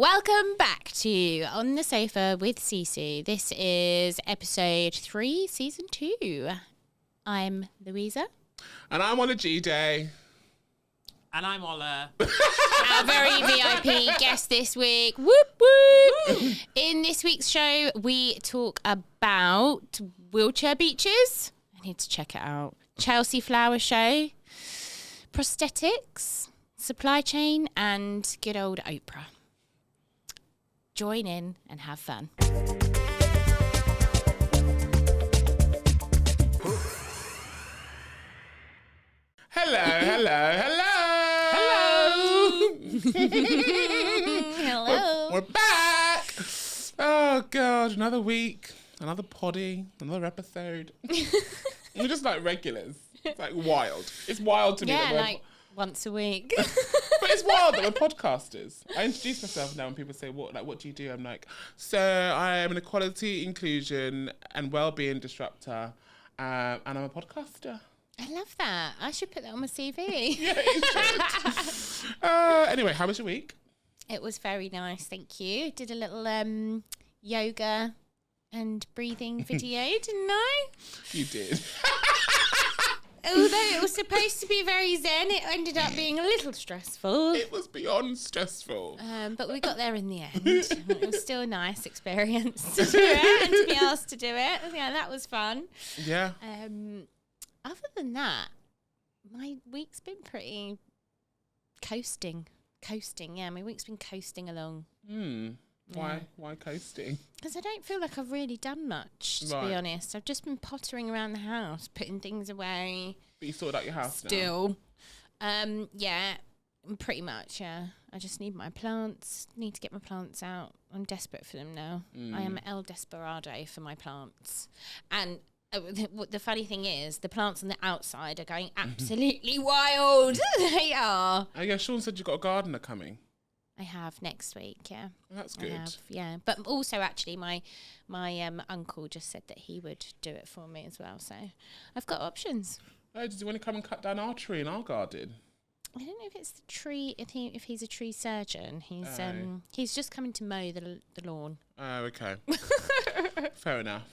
Welcome back to On the Sofa with SISU. This is episode 3, season 2. I'm Louisa. And I'm Ola G-Day. And I'm Ola. Our very VIP guest this week. Whoop, whoop. In this week's show, we talk about wheelchair beaches. I need to check it out. Chelsea Flower Show, prosthetics, supply chain, and good old Oprah. Join in and have fun. Hello. Hello. We're back. Oh, God. Another week, another poddy, another episode. We're just like regulars. It's like wild. It's wild to me. Yeah, like once a week. But it's wild that we're podcasters. I introduce myself now when people say, what do you do? I'm like, so I am an equality, inclusion and wellbeing disruptor. And I'm a podcaster. I love that. I should put that on my CV. Yeah, you should. Anyway, how was your week? It was very nice, thank you. Did a little yoga and breathing video, didn't I? You did. Although it was supposed to be very zen, it ended up being a little stressful. It was beyond stressful. But we got there in the end. It was still a nice experience to do it and to be asked to do it. Yeah, that was fun. Yeah. Other than that, my week's been pretty coasting. Yeah, my week's been coasting along. Why coasting? Because I don't feel like I've really done much, to be honest. I've just been pottering around the house, putting things away. But you sorted out your house still. Yeah, pretty much, yeah. I just need my plants, need to get my plants out. I'm desperate for them now. I am El Desperado for my plants. And the funny thing is, the plants on the outside are going absolutely wild. They are. Oh yeah, Sean said you got a gardener coming. I have next week, yeah. Oh, that's good. I have, yeah. But also, actually, my uncle just said that he would do it for me as well. So I've got options. Oh, does he want to come and cut down our tree in our garden? I don't know if it's the tree. If he's a tree surgeon, he's just coming to mow the lawn. Oh, okay. Fair enough.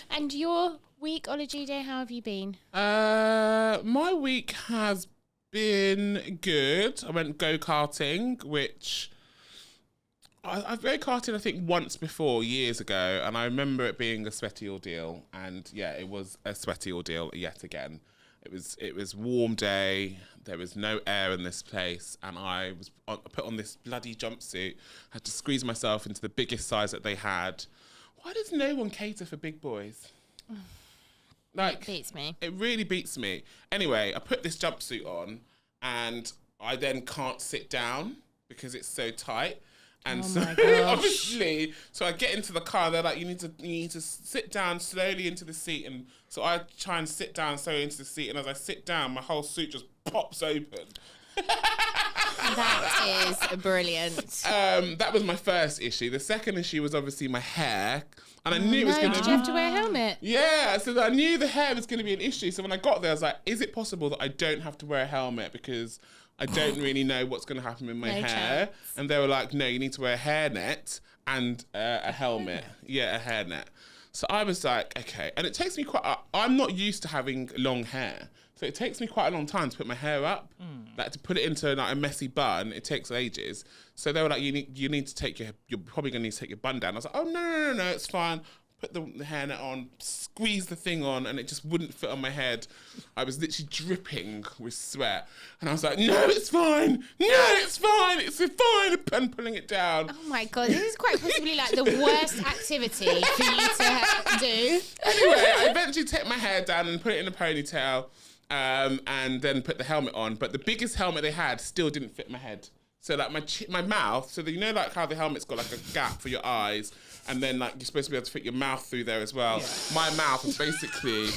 And your week, Ola G-Day, how have you been? My week has been good. I went go-karting, which I've go-karted I think once before, years ago, and I remember it being a sweaty ordeal. And yeah, it was a sweaty ordeal yet again. It was warm day. There was no air in this place, and I was put on this bloody jumpsuit. I had to squeeze myself into the biggest size that they had. Why does no one cater for big boys? Like, it beats me. It really beats me. Anyway, I put this jumpsuit on, and I then can't sit down because it's so tight. And so obviously, so I get into the car. They're like, you need to sit down slowly into the seat, and so I try and sit down slowly into the seat. And as I sit down, my whole suit just pops open. That is brilliant. That was my first issue. The second issue was obviously my hair, and I knew it was going to. Did you have to wear a helmet? Yeah, so I knew the hair was going to be an issue. So when I got there, I was like, is it possible that I don't have to wear a helmet because I don't really know what's going to happen with my hair? Chance. And they were like, no, you need to wear a hairnet and a helmet. Yeah, a hairnet. So I was like, okay. And it takes me I'm not used to having long hair. So it takes me quite a long time to put my hair up. Like to put it into like a messy bun, it takes ages. So they were like, you need to take you're probably going to need to take your bun down. I was like, oh, no, it's fine. Put the hairnet on, squeeze the thing on, and it just wouldn't fit on my head. I was literally dripping with sweat. And I was like, no, it's fine. It's fine. And pulling it down. Oh my God, this is quite possibly like the worst activity for you to do. Anyway, I eventually take my hair down and put it in a ponytail, and then put the helmet on. But the biggest helmet they had still didn't fit my head. So like my mouth, so that, you know, like how the helmet's got like a gap for your eyes, and then like you're supposed to be able to fit your mouth through there as well. Yeah. My mouth was basically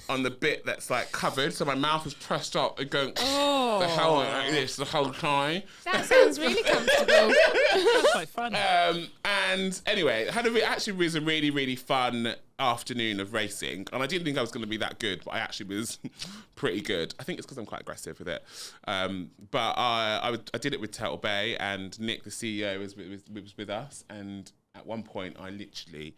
on the bit that's like covered, so my mouth was pressed up and going the helmet like this the whole time. That sounds really comfortable. quite fun. And anyway, actually was a really, really fun afternoon of racing. And I didn't think I was going to be that good, but I actually was pretty good. I think it's because I'm quite aggressive with it. But I did it with Turtle Bay, and Nick, the CEO, was with us. And at one point, I literally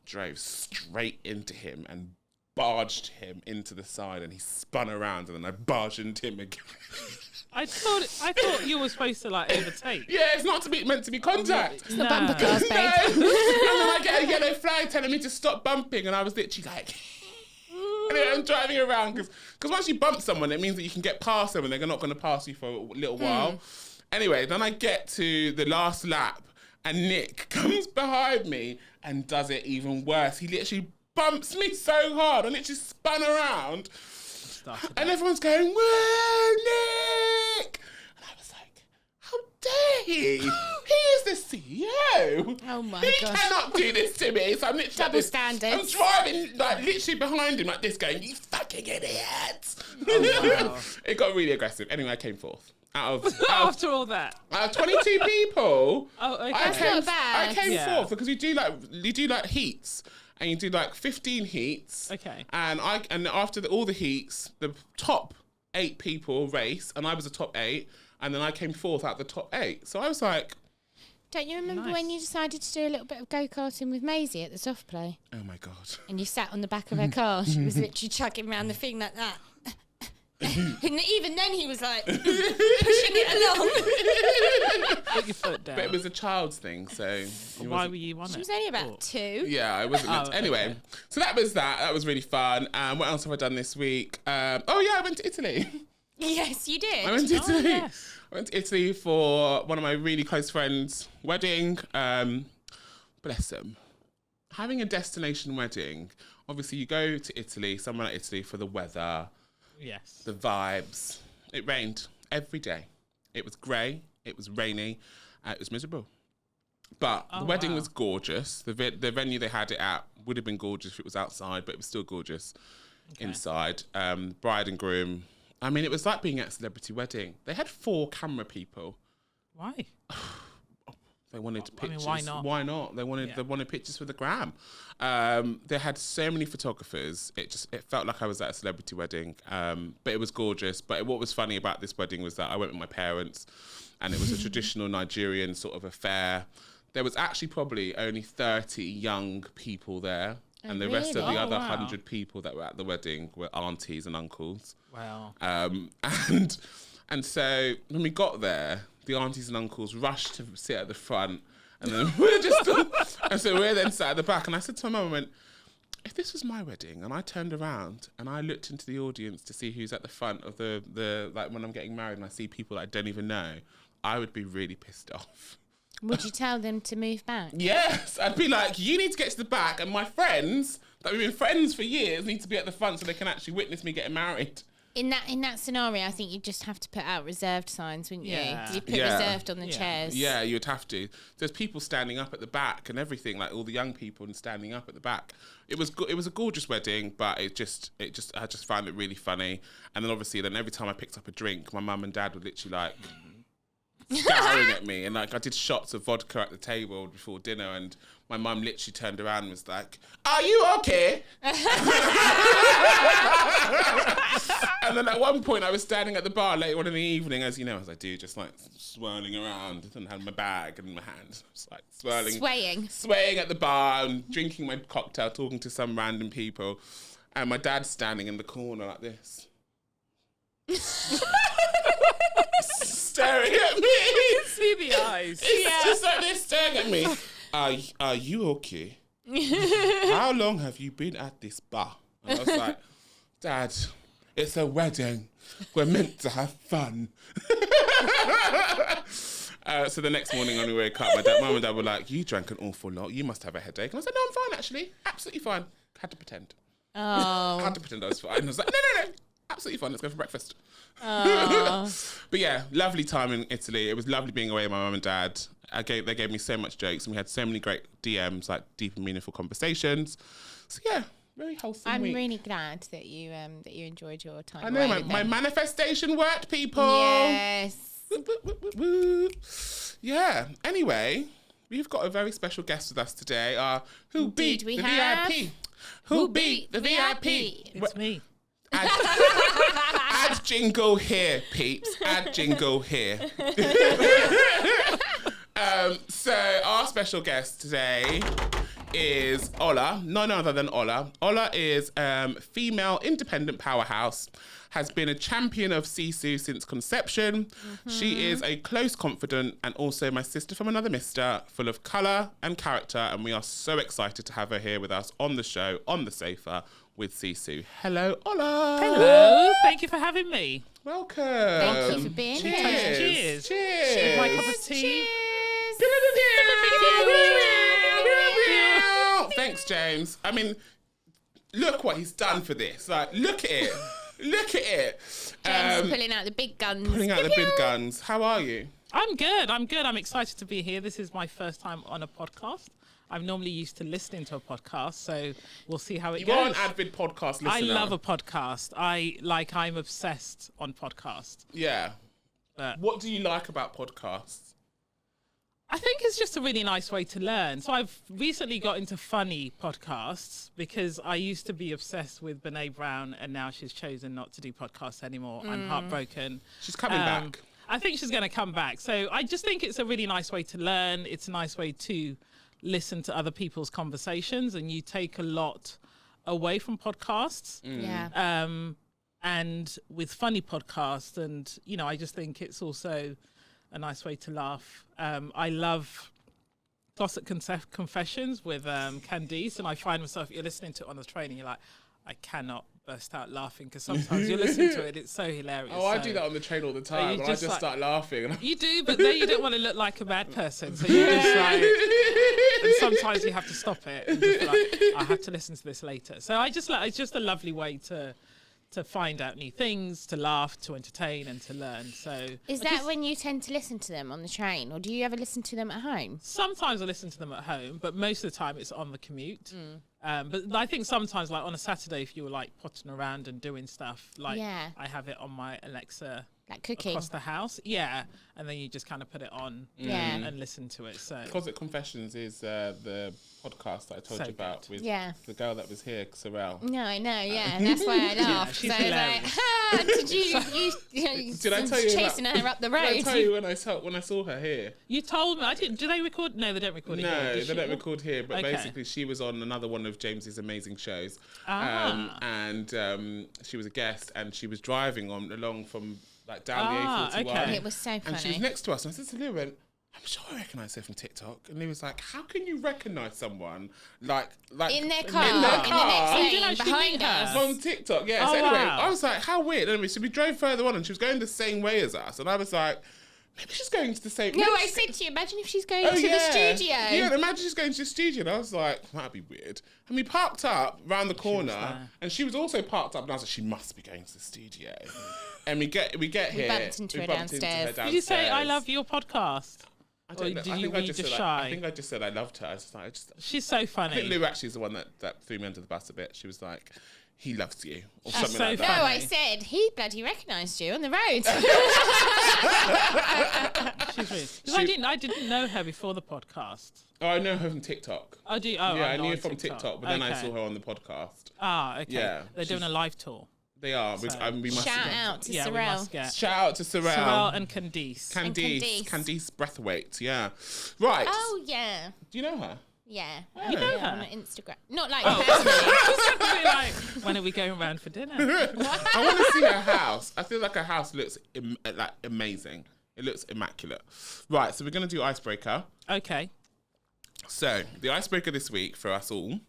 drove straight into him and barged him into the side, and he spun around, and then I barged into him again. I thought you were supposed to like overtake. Yeah, it's not meant to be contact. It's the bumper cars, babe. No. And then I get a yellow flag telling me to stop bumping, and I was literally like, anyway, I'm driving around because once you bump someone, it means that you can get past them, and they're not going to pass you for a little while. Anyway, then I get to the last lap, and Nick comes behind me and does it even worse. He literally bumps me so hard, I literally spun around. And everyone's going, "Whoa, Nick!" And I was like, "How dare he? He is the CEO. Oh my He gosh. cannot do this to me." So I'm literally Double standards. I'm driving like literally behind him like this, going, "You fucking idiot!" Wow. It got really aggressive. Anyway, I came fourth. After all that. Out of 22 people, Oh, okay. That's not bad. I came Yeah. fourth because you do like heats. And you do like 15 heats. Okay. And after all the heats, the top 8 people race, and I was the top 8, and then I came fourth out the top 8. So I was like, Don't you remember Nice. when you decided to do a little bit of go-karting with Maisie at the soft play? oh my god. And you sat on the back of her car. She was literally chugging around the thing like that. And even then he was like pushing it along. Put your foot down. But it was a child's thing, so it Why wasn't- were you on it? She was only about 2. Yeah, I wasn't. Oh, Anyway, okay. so that was that. That was really fun. What else have I done this week? I went to Italy. Yes, you did. I went to Italy. yes. I went to Italy for one of my really close friends' wedding. Bless them. Having a destination wedding, obviously you go to Italy, somewhere like Italy, for the weather, Yes. the vibes. It rained every day. It was grey. It was rainy. It was miserable. But the wedding wow. was gorgeous. The venue they had it at would have been gorgeous if it was outside, but it was still gorgeous inside. Bride and groom. I mean, it was like being at a celebrity wedding. They had 4 camera people. Why? They wanted I mean, pictures. why not? Why not? They wanted pictures for the gram. They had so many photographers. It felt like I was at a celebrity wedding. But it was gorgeous. But what was funny about this wedding was that I went with my parents, and it was a traditional Nigerian sort of affair. There was actually probably only 30 young people there. And the rest of the really? other wow. 100 people that were at the wedding were aunties and uncles. Wow. And so when we got there, the aunties and uncles rushed to sit at the front, and then and so we're then sat at the back. And I said to my mum, I went, if this was my wedding and I turned around and I looked into the audience to see who's at the front of the like when I'm getting married and I see people that I don't even know, I would be really pissed off. Would you tell them to move back? Yes, I'd be like, you need to get to the back, and my friends that we've been friends for years need to be at the front so they can actually witness me getting married. In that scenario, I think you just have to put out reserved signs, wouldn't you? Yeah. You put Yeah. reserved on the Yeah. chairs. Yeah, you'd have to. There's people standing up at the back and everything, like all the young people and standing up at the back. It was a gorgeous wedding, but I just found it really funny. And then obviously, every time I picked up a drink, my mum and dad would literally like scowling at me, and like I did shots of vodka at the table before dinner, and my mum literally turned around and was like, "Are you okay?" And then at one point I was standing at the bar later on in the evening, as you know, as I do, just like swirling around, and had my bag in my hand, just like swaying at the bar and drinking my cocktail, talking to some random people, and my dad's standing in the corner like this. Staring at me. See the eyes. It's just like this, staring at me. Are you okay? How long have you been at this bar? And I was like, Dad, it's a wedding. We're meant to have fun. So the next morning when we woke up, mum and dad were like, you drank an awful lot. You must have a headache. And I said, no, I'm fine, actually. Absolutely fine. Had to pretend. Oh. Had to pretend I was fine. I was like, no. Absolutely fine. Let's go for breakfast. Oh. But yeah, lovely time in Italy. It was lovely being away with my mum and dad. They gave me so much jokes, and we had so many great DMs, like deep and meaningful conversations. So yeah, very wholesome I'm week. really glad that you enjoyed your time. I know away with my them. manifestation worked, people. Yes. Woo, woo, woo, woo, woo. Yeah. Anyway, we've got a very special guest with us today. Who beat Did we the have? VIP? Who beat the VIP? It's me. Add jingle here, peeps. Add jingle here. So our special guest today is Ola, none other than Ola. Ola is female independent powerhouse, has been a champion of SISU since conception. She is a close confidant and also my sister from another mister, full of colour and character, and we are so excited to have her here with us on the show, on the sofa, with SISU. Hello, Ola. Hello. Thank you for having me. Welcome. Thank you for being here. Cheers. Cheers. My cup of tea. Thanks, James. I mean, look what he's done for this. Like, look at it. Look at it. James pulling out the big guns. Pulling out the big guns. How are you? I'm good. I'm excited to be here. This is my first time on a podcast. I'm normally used to listening to a podcast, so we'll see how it You goes. are an avid podcast listener. I love a podcast. I'm obsessed on podcasts. Yeah. But What do you like about podcasts? I think it's just a really nice way to learn. So I've recently got into funny podcasts because I used to be obsessed with Brene Brown and now she's chosen not to do podcasts anymore. I'm heartbroken. She's coming back. I think she's going to come back. So I just think it's a really nice way to learn. It's a nice way to listen to other people's conversations, and you take a lot away from podcasts. Yeah. And with funny podcasts, and I just think it's also a nice way to laugh. I love Gossip Confessions with Candice, and I find myself, you're listening to it on the train and you're like, I cannot burst out laughing because sometimes you're listening to it, it's so hilarious. Oh, I do that on the train all the time, and I just start laughing. And You do, but then you don't want to look like a bad person, so you're just like, and sometimes you have to stop it and just be like, I have to listen to this later. So I just like, it's just a lovely way to find out new things, to laugh, to entertain, and to learn. So Is that when you tend to listen to them on the train, or do you ever listen to them at home? sometimes I listen to them at home, but most of the time it's on the commute. But I think sometimes, like on a Saturday, if you were like potting around and doing stuff, like Yeah. I have it on my Alexa Like cooking? across the house. Yeah. And then you just kind of put it on Yeah. and listen to it. So Closet Confessions is the podcast that I told So you about good. with Yeah. the girl that was here, Sorrel. No, I know, yeah. That's why I laughed. she's so I was like, hilarious. did you Did I tell you chasing her up the Did I road? tell you when I saw her here? you told me, I didn't, do they record? No, they don't record it here. No, do they don't record here, but Okay. basically she was on another one of James's amazing shows. Ah. And she was a guest, and she was driving along from like down the A41. okay. It was so And she was funny. next to us, and I said to Lou, I'm sure I recognise her from TikTok. And he was like, how can you recognise someone like In their car, in in their the car next You didn't lane actually behind meet her? us. from TikTok? Yeah. Oh, So anyway, wow. I was like, how weird. Anyway, so we drove further on, and she was going the same way as us, and I was like, maybe she's going to the same. No, maybe I she's- said to you, imagine if she's going Oh, to yeah. the studio. Yeah, imagine she's going to the studio. And I was like, that'd be weird. And we parked up round the corner, there. and she was also parked up, and I was like, she must be going to the studio. And we get here. bumped into her downstairs. Did you say, I love your podcast? I don't know. Or did I you- think were I you just just said shy? I think I just said I loved her. She's so I think funny. Lou actually is the one that threw me under the bus a bit. She was like, he loves you, or She's something so like No, that. funny. I said he bloody recognised you on the road. She's really, 'cause I didn't know her before the podcast. Oh, I know her from TikTok. Oh, do you? Yeah, Oh, I I'm knew not her on from TikTok, but then I Okay. saw her on the podcast. Ah, okay. Yeah, They're doing a live tour. They are. So- We must Shout out to Yeah, we Sorrel. must get Shout out to Sorrel. Sorrel and Candice. Candice. Candice Breathwaite, yeah. Right. Oh, yeah. Do you know her? Yeah. You know Yeah, her? on Instagram. Not like Oh. personally. Be like, when are we going round for dinner? I want to see her house. I feel like her house looks like amazing. It looks immaculate. Right, so we're going to do icebreaker. Okay. So, the icebreaker this week for us all.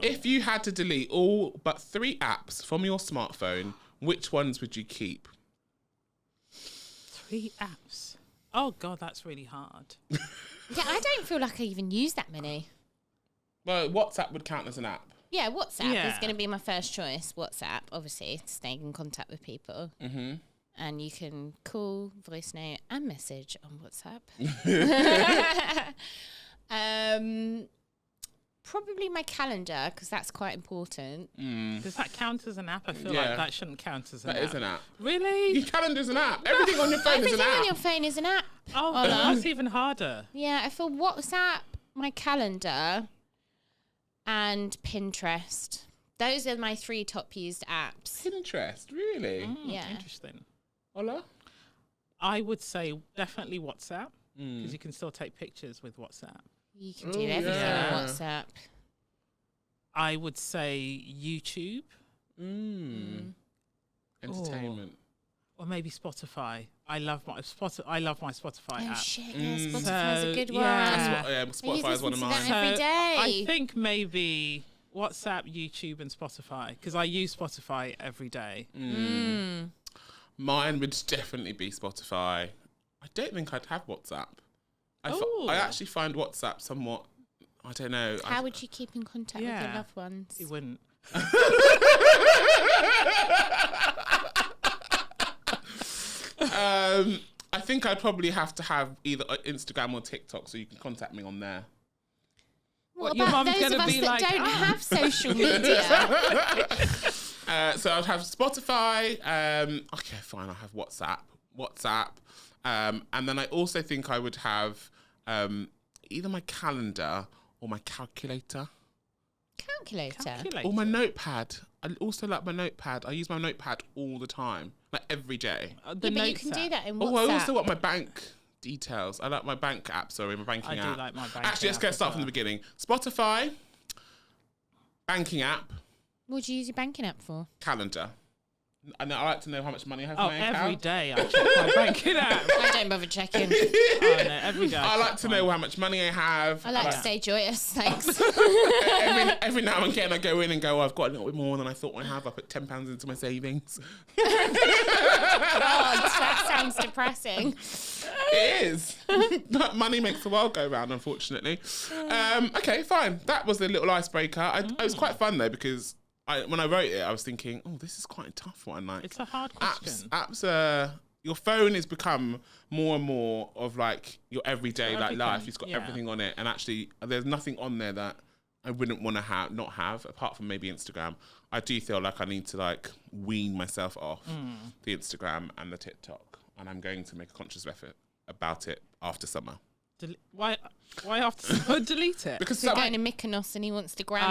If you had to delete all but 3 apps from your smartphone, which ones would you keep? 3 apps. Oh, God, that's really hard. Yeah, I don't feel like I even use that many. Well, WhatsApp would count as an app. Yeah, WhatsApp Yeah. is going to be my first choice. WhatsApp, obviously, staying in contact with people. Mm-hmm. And you can call, voice note, and message on WhatsApp. probably my calendar, because that's quite important. Does that count as an app? I feel Yeah. like that shouldn't count as an app. That is an app. Really? Your calendar's an app. Everything on your phone is an Everything app. on your phone is an app. Oh, Ola. that's even harder. Yeah, I feel WhatsApp, my calendar, and Pinterest. Those are my 3 top used apps. Pinterest, really? Yeah. Interesting. Ola? I would say definitely WhatsApp, because you can still take pictures with WhatsApp. You can do Oh, everything yeah. on WhatsApp. I would say YouTube, Entertainment. or maybe Spotify. I love my Spotify Oh app. shit, yeah, Spotify's a good one. yeah. Spotify is one of listen to mine. that every day. I think maybe WhatsApp, YouTube, and Spotify, because I use Spotify every day. Mine would definitely be Spotify. I don't think I'd have WhatsApp. I actually find WhatsApp somewhat, I don't know. How would you keep in contact with your Yeah. loved ones? You wouldn't. I think I'd probably have to have either Instagram or TikTok so you can contact me on there. What your about mum's those of gonna us be that like, don't "Ah." have social media? So I'd have Spotify. Okay, fine. I'll have WhatsApp. And then I also think I would have either my calendar or my calculator. Calculator. Or my notepad. I also like my notepad. I use my notepad all the time, like every day. The Yeah, but you notes can do app. that in Oh, I also WhatsApp. want my bank details. I like my bank app. Sorry, my banking I do app. like my banking Actually, let's app go as start from well. the beginning. Spotify, banking app, What do you use your banking app for? calendar. And I like to know how much money I have Oh, in my every account. day I check my banking app. I don't bother checking. Oh, no, every day. I like check to mine. know how much money I have. I like to stay joyous, thanks. every now and again I go in and go, I've got a little bit more than I thought I have. I put £10 into my savings. God, that sounds depressing. It is. But money makes the world go round, unfortunately. Okay, fine. That was a little icebreaker. It was quite fun though, because when I wrote it, I was thinking, oh, this is quite a tough one. Like, It's a hard question. apps. Your phone has become more and more of like your everyday like everything, life. It's got yeah. everything on it, and actually, there's nothing on there that I wouldn't want to not have, apart from maybe Instagram. I do feel like I need to like wean myself off the Instagram and the TikTok, and I'm going to make a conscious effort about it after summer. Why after delete it? Because We're going to Mykonos and he wants to gram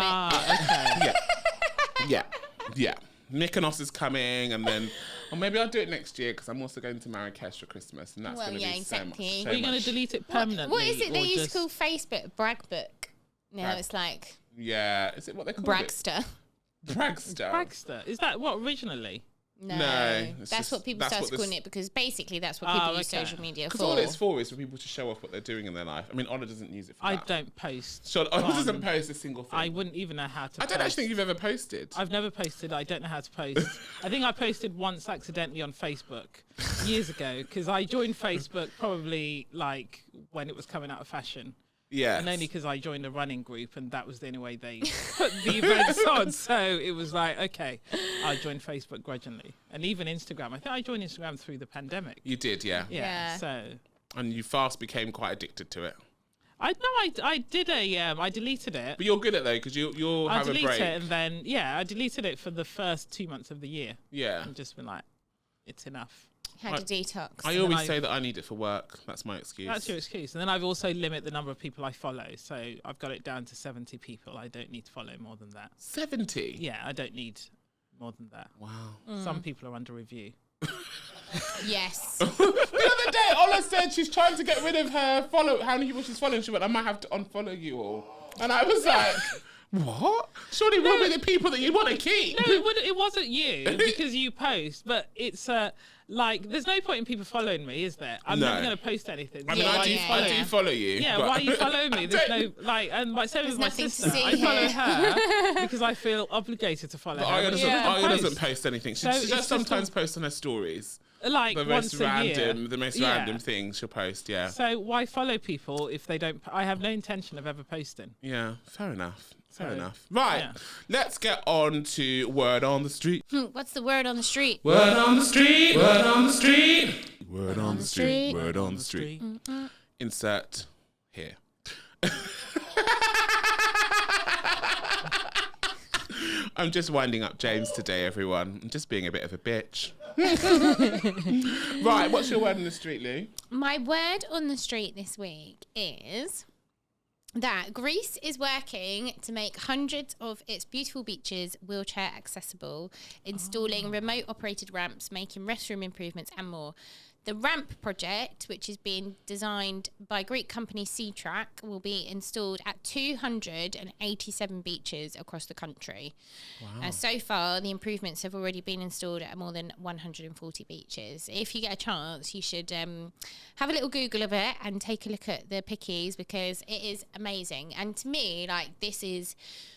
okay. yeah. Mykonos is coming, and then, or maybe I'll do it next year because I'm also going to Marrakesh for Christmas, and that's Well, going to yeah, be exactly. so Are you going much. to delete it it. permanently? What is it they or used just- to call Facebook? Bragbook. No, Brag- it's like Yeah, is it what they call Bragster. it? Bragster. Bragster? Is that what originally? No, it's that's just- what people that's started what calling this- it, because basically that's what Oh, people use okay. social media Because for. all it's for is for people to show off what they're doing in their life. I mean, Ola doesn't use it for I that. don't post. Sure, Ola doesn't on- post a single thing. I wouldn't even know how to I don't post. actually think you've ever posted. I've never posted. I don't know how to post. I think I posted once accidentally on Facebook years ago, because I joined Facebook probably like when it was coming out of fashion. Yeah. And only because I joined a running group, and that was the only way they put the events on. So it was like, okay, I joined Facebook grudgingly. And even Instagram. I think I joined Instagram through the pandemic. You did, yeah. Yeah. So And you fast became quite addicted to it. I did I deleted it. But you're good at it though, because you'll I have a deleted break. it, and then I deleted it for the first 2 months of the year. Yeah. And just been like, it's enough. Had a detox. I always say that I need it for work. That's my excuse. That's your excuse. And then I've also limit the number of people I follow. So I've got it down to 70 people. I don't need to follow more than that. 70? Yeah, I don't need more than that. Wow. Some people are under review. Yes. The other day, Ola said she's trying to get rid of her how many people she's following. She went, I might have to unfollow you all. And I was like, what? Surely we'll be the people that you want to keep. No, it wasn't you because you post, but it's like there's no point in people following me, is there? I'm No. never going to post anything. I mean, So why I are you do following? follow you. Yeah, but why are you following me? There's no don't- like, and my same with my nothing to sister. see I follow here. her because I feel obligated to follow But her. Aya but doesn't, she Aya doesn't post. post anything. She, So she it's does just sometimes post on her stories. Like The once most a random, year. the most Yeah. random things she'll post. Yeah. So why follow people if they don't? I have no intention of ever posting. Yeah. Fair enough. Fair So, enough. Right. yeah. Let's get on to word on the street. What's the word on the street? Word on the street. Word on the street. Word on the street. street. Word on the street. Insert here. I'm just winding up James today, everyone. I'm just being a bit of a bitch. Right, what's your word on the street, Lou? My word on the street this week is that Greece is working to make hundreds of its beautiful beaches wheelchair accessible, installing remote operated ramps, making restroom improvements and more. The ramp project, which is being designed by Greek company C-Track, will be installed at 287 beaches across the country. Wow. So far, the improvements have already been installed at more than 140 beaches. If you get a chance, you should have a little Google of it and take a look at the pickies, because it is amazing. And to me, like, this is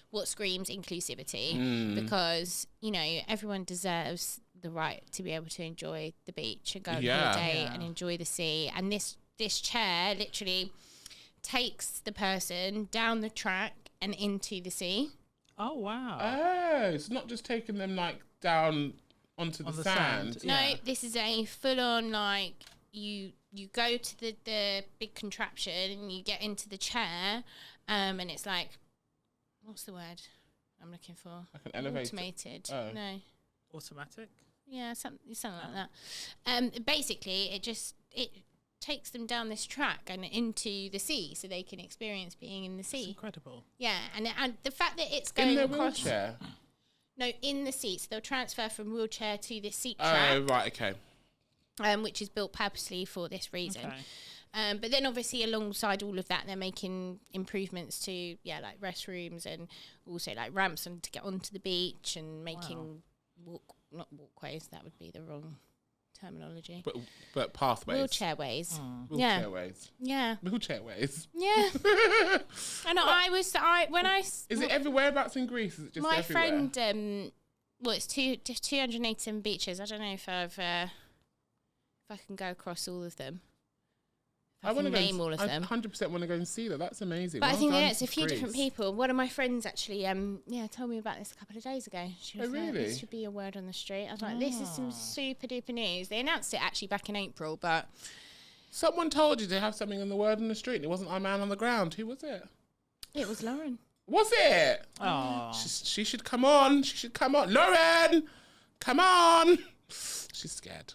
what screams inclusivity, because, you know, everyone deserves the right to be able to enjoy the beach and go on holiday and enjoy the sea. And this chair literally takes the person down the track and into the sea. Oh, wow. Oh, it's not just taking them like down onto the sand. No, this is a full-on, like, you go to the big contraption and you get into the chair, and it's like, what's the word I'm looking for? Like an elevator. Automated. Oh. No. Automatic? Yeah, something like that. Basically, it takes them down this track and into the sea, so they can experience being in the sea. It's incredible. Yeah, and the fact that it's going In their across. wheelchair? No, in the seat. So they'll transfer from wheelchair to this seat track. Oh, right, okay. Which is built purposely for this reason. Okay. But then obviously alongside all of that, they're making improvements to, like restrooms and also like ramps and to get onto the beach and making not walkways, that would be the wrong terminology. But pathways. Wheelchair ways. Wheelchair ways. Yeah. Wheelchair ways. Yeah. And Is it everywhere abouts in Greece? Is it just my everywhere? friend, it's 287 beaches. I don't know if I can go across all of them. I want to name all of them. 100% want to go and see that. That's amazing. But Well I think done it's to a few Greece. different people. One of my friends actually, told me about this a couple of days ago. She was like, really? this should be a word on the street. I was like, this is some super duper news. They announced it actually back in April, but Someone told you to have something on the word on the street and it wasn't our man on the ground. Who was it? it was Lauren. Was it? Oh. She should come on. She should come on. Lauren, come on. She's scared.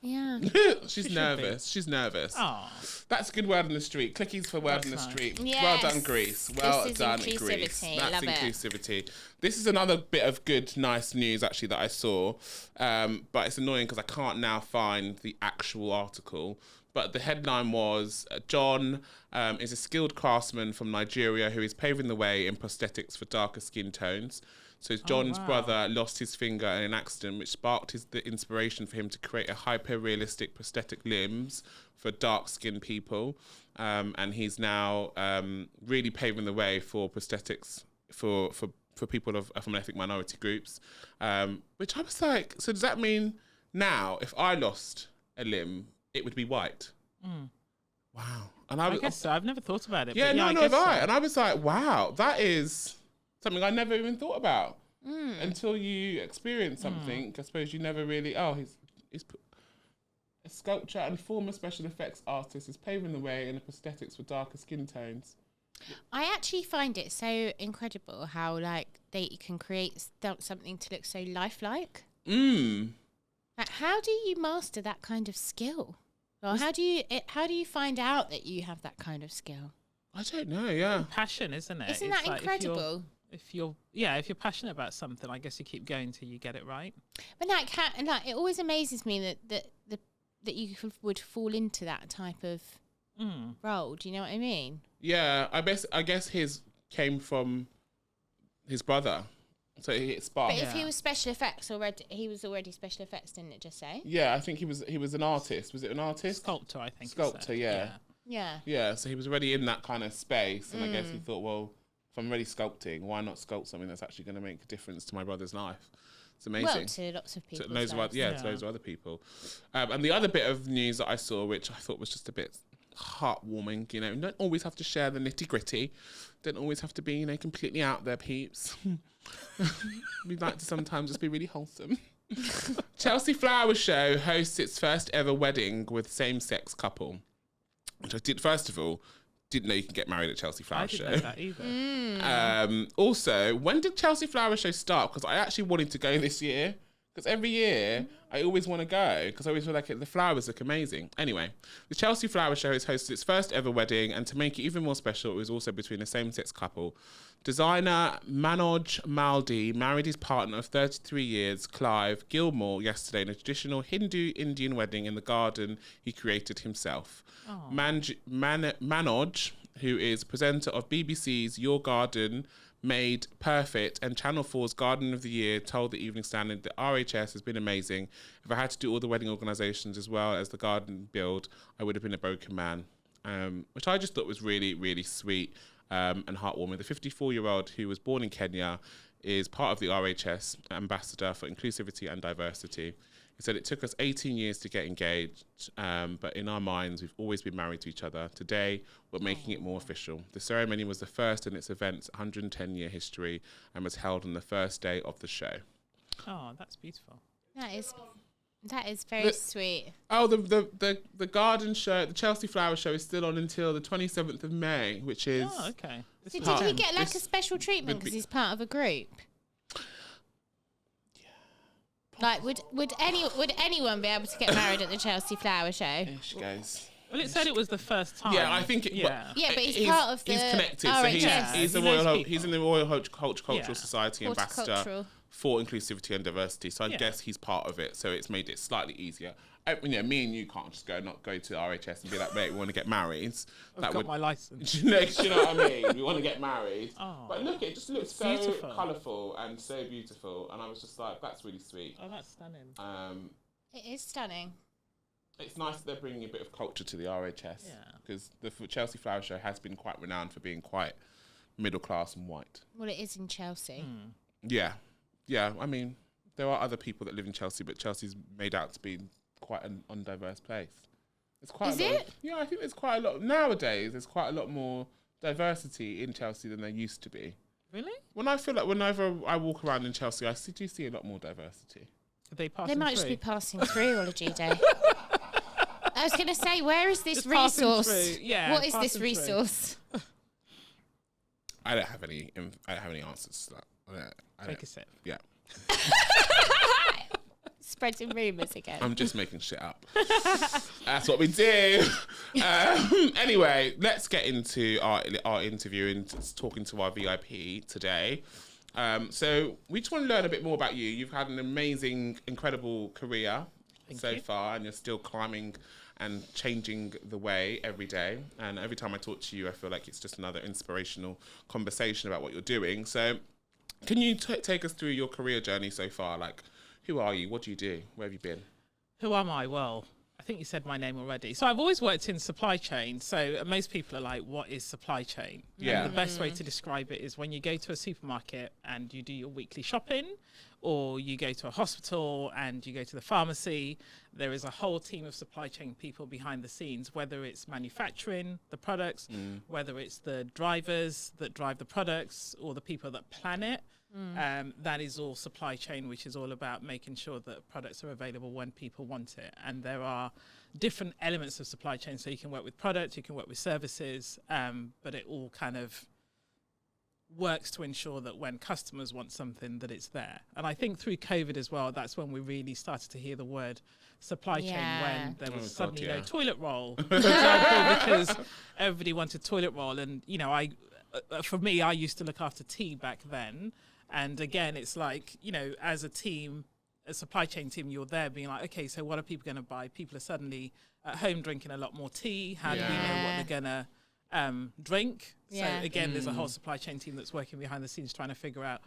Yeah. She's nervous. She's nervous. Oh. That's a good word on the street. Clickies for word That's on the nice. street. Yes. Well done, Greece. Well This is done, inclusivity. Greece. That's Love it. inclusivity. This is another bit of good, nice news actually that I saw, but it's annoying because I can't now find the actual article. But the headline was, John is a skilled craftsman from Nigeria who is paving the way in prosthetics for darker skin tones. So John's brother lost his finger in an accident, which sparked the inspiration for him to create a hyper-realistic prosthetic limbs for dark-skinned people. And he's now really paving the way for prosthetics for people from ethnic minority groups. Which I was like, so does that mean now if I lost a limb, it would be white? Wow. And I guess so. I've never thought about it. Yeah, but no, I guess have I. so. And I was like, wow, that is something I never even thought about until you experience something. I suppose you never really. Oh, he's put a sculpture and former special effects artist is paving the way in the prosthetics for darker skin tones. I actually find it so incredible how like they can create something to look so lifelike. Like, how do you master that kind of skill? Or how do you find out that you have that kind of skill? I don't know. Yeah. Passion, isn't it? Isn't It's that like incredible? If you're passionate about something, I guess you keep going till you get it right. But like, it always amazes me that you would fall into that type of role. Do you know what I mean? Yeah. I guess his came from his brother, so it sparked. But if he was special effects already, he was already special effects, didn't it just say? Yeah, I think he was an artist. Was it an artist? Sculptor, I think. Sculptor, yeah. Yeah. Yeah, so he was already in that kind of space, and I guess he thought, well, if I'm already sculpting, why not sculpt something that's actually going to make a difference to my brother's life? It's amazing. Well, to lots of people. To loads of other people. And the other bit of news that I saw, which I thought was just a bit heartwarming, you don't always have to share the nitty gritty. Don't always have to be, completely out there, peeps. We'd like to sometimes just be really wholesome. Chelsea Flowers Show hosts its first ever wedding with same-sex couple. Which I did, first of all, Didn't know you can get married at Chelsea Flower I Show. didn't know that either. Also, when did Chelsea Flower Show start? Because I actually wanted to go this year. Because every year, I always want to go. Because I always feel like the flowers look amazing. Anyway, the Chelsea Flower Show has hosted its first ever wedding. And to make it even more special, it was also between a same-sex couple. Designer Manoj Maldi married his partner of 33 years, Clive Gilmore, yesterday in a traditional Hindu-Indian wedding in the garden he created himself. Manoj, who is presenter of BBC's Your Garden Made Perfect and Channel 4's Garden of the Year, told the Evening Standard that RHS has been amazing. If I had to do all the wedding organisations as well as the garden build, I would have been a broken man. Which I just thought was really, really sweet and heartwarming. The 54-year-old who was born in Kenya is part of the RHS Ambassador for Inclusivity and Diversity. He said it took us 18 years to get engaged, but in our minds, we've always been married to each other. Today, we're making it more official. The ceremony was the first in its event's 110-year history and was held on the first day of the show. Oh, that's beautiful. That is very sweet. Oh, the garden show, the Chelsea Flower Show, is still on until the 27th of May, which is... Oh, okay. So did he get like a special treatment because he's part of a group? Like, would anyone be able to get married at the Chelsea Flower Show? There she goes. Well, it said it was the first time. Yeah, I think. But he's part of the. He's connected. RHS. So he's in the Royal Horticultural Society Ambassador for Inclusivity and Diversity. So I guess he's part of it. So it's made it slightly easier. Me and you can't just go to RHS and be like, mate, we want to get married. I've got my license. You know what I mean? We want to get married. Oh, but look, it just looks so beautiful. colourful and so beautiful. And I was just like, that's really sweet. Oh, that's stunning. It is stunning. It's nice that they're bringing a bit of culture to the RHS. Yeah. Because the Chelsea Flower Show has been quite renowned for being quite middle class and white. Well, it is in Chelsea. Yeah. Yeah, I mean, there are other people that live in Chelsea, but Chelsea's made out to be quite an undiverse place. It's quite yeah, I think there's quite a lot nowadays. There's quite a lot more diversity in Chelsea than there used to be. Really? Whenever I walk around in Chelsea, I do see a lot more diversity. Are they might just be passing through Olajide. I was going to say, where is this Just resource? Yeah. What is this resource? I don't have any answers to that. Take a sip. Yeah. Spreading rumours again. I'm just making shit up. That's what we do. Anyway, let's get into our interview and talking to our VIP today. So we just want to learn a bit more about you. You've had an amazing, incredible career so far, and you're still climbing and changing the way every day. And every time I talk to you, I feel like it's just another inspirational conversation about what you're doing. So can you take us through your career journey so far? Like, who are you? What do you do? Where have you been? Who am I? Well, I think you said my name already. So I've always worked in supply chain. So most people are like, what is supply chain? Yeah. And the best way to describe it is when you go to a supermarket and you do your weekly shopping, or you go to a hospital and you go to the pharmacy, there is a whole team of supply chain people behind the scenes, whether it's manufacturing the products, whether it's the drivers that drive the products, or the people that plan it. That is all supply chain, which is all about making sure that products are available when people want it. And there are different elements of supply chain. So you can work with products, you can work with services, but it all kind of works to ensure that when customers want something, that it's there. And I think through COVID as well, that's when we really started to hear the word supply chain, when there was suddenly no toilet roll, for example, because everybody wanted toilet roll. And, you know, for me, I used to look after tea back then. And again, it's like, you know, as a team, a supply chain team, you're there being like, okay, so what are people going to buy? People are suddenly at home drinking a lot more tea. How do we know what they're going to drink? So again, there's a whole supply chain team that's working behind the scenes trying to figure out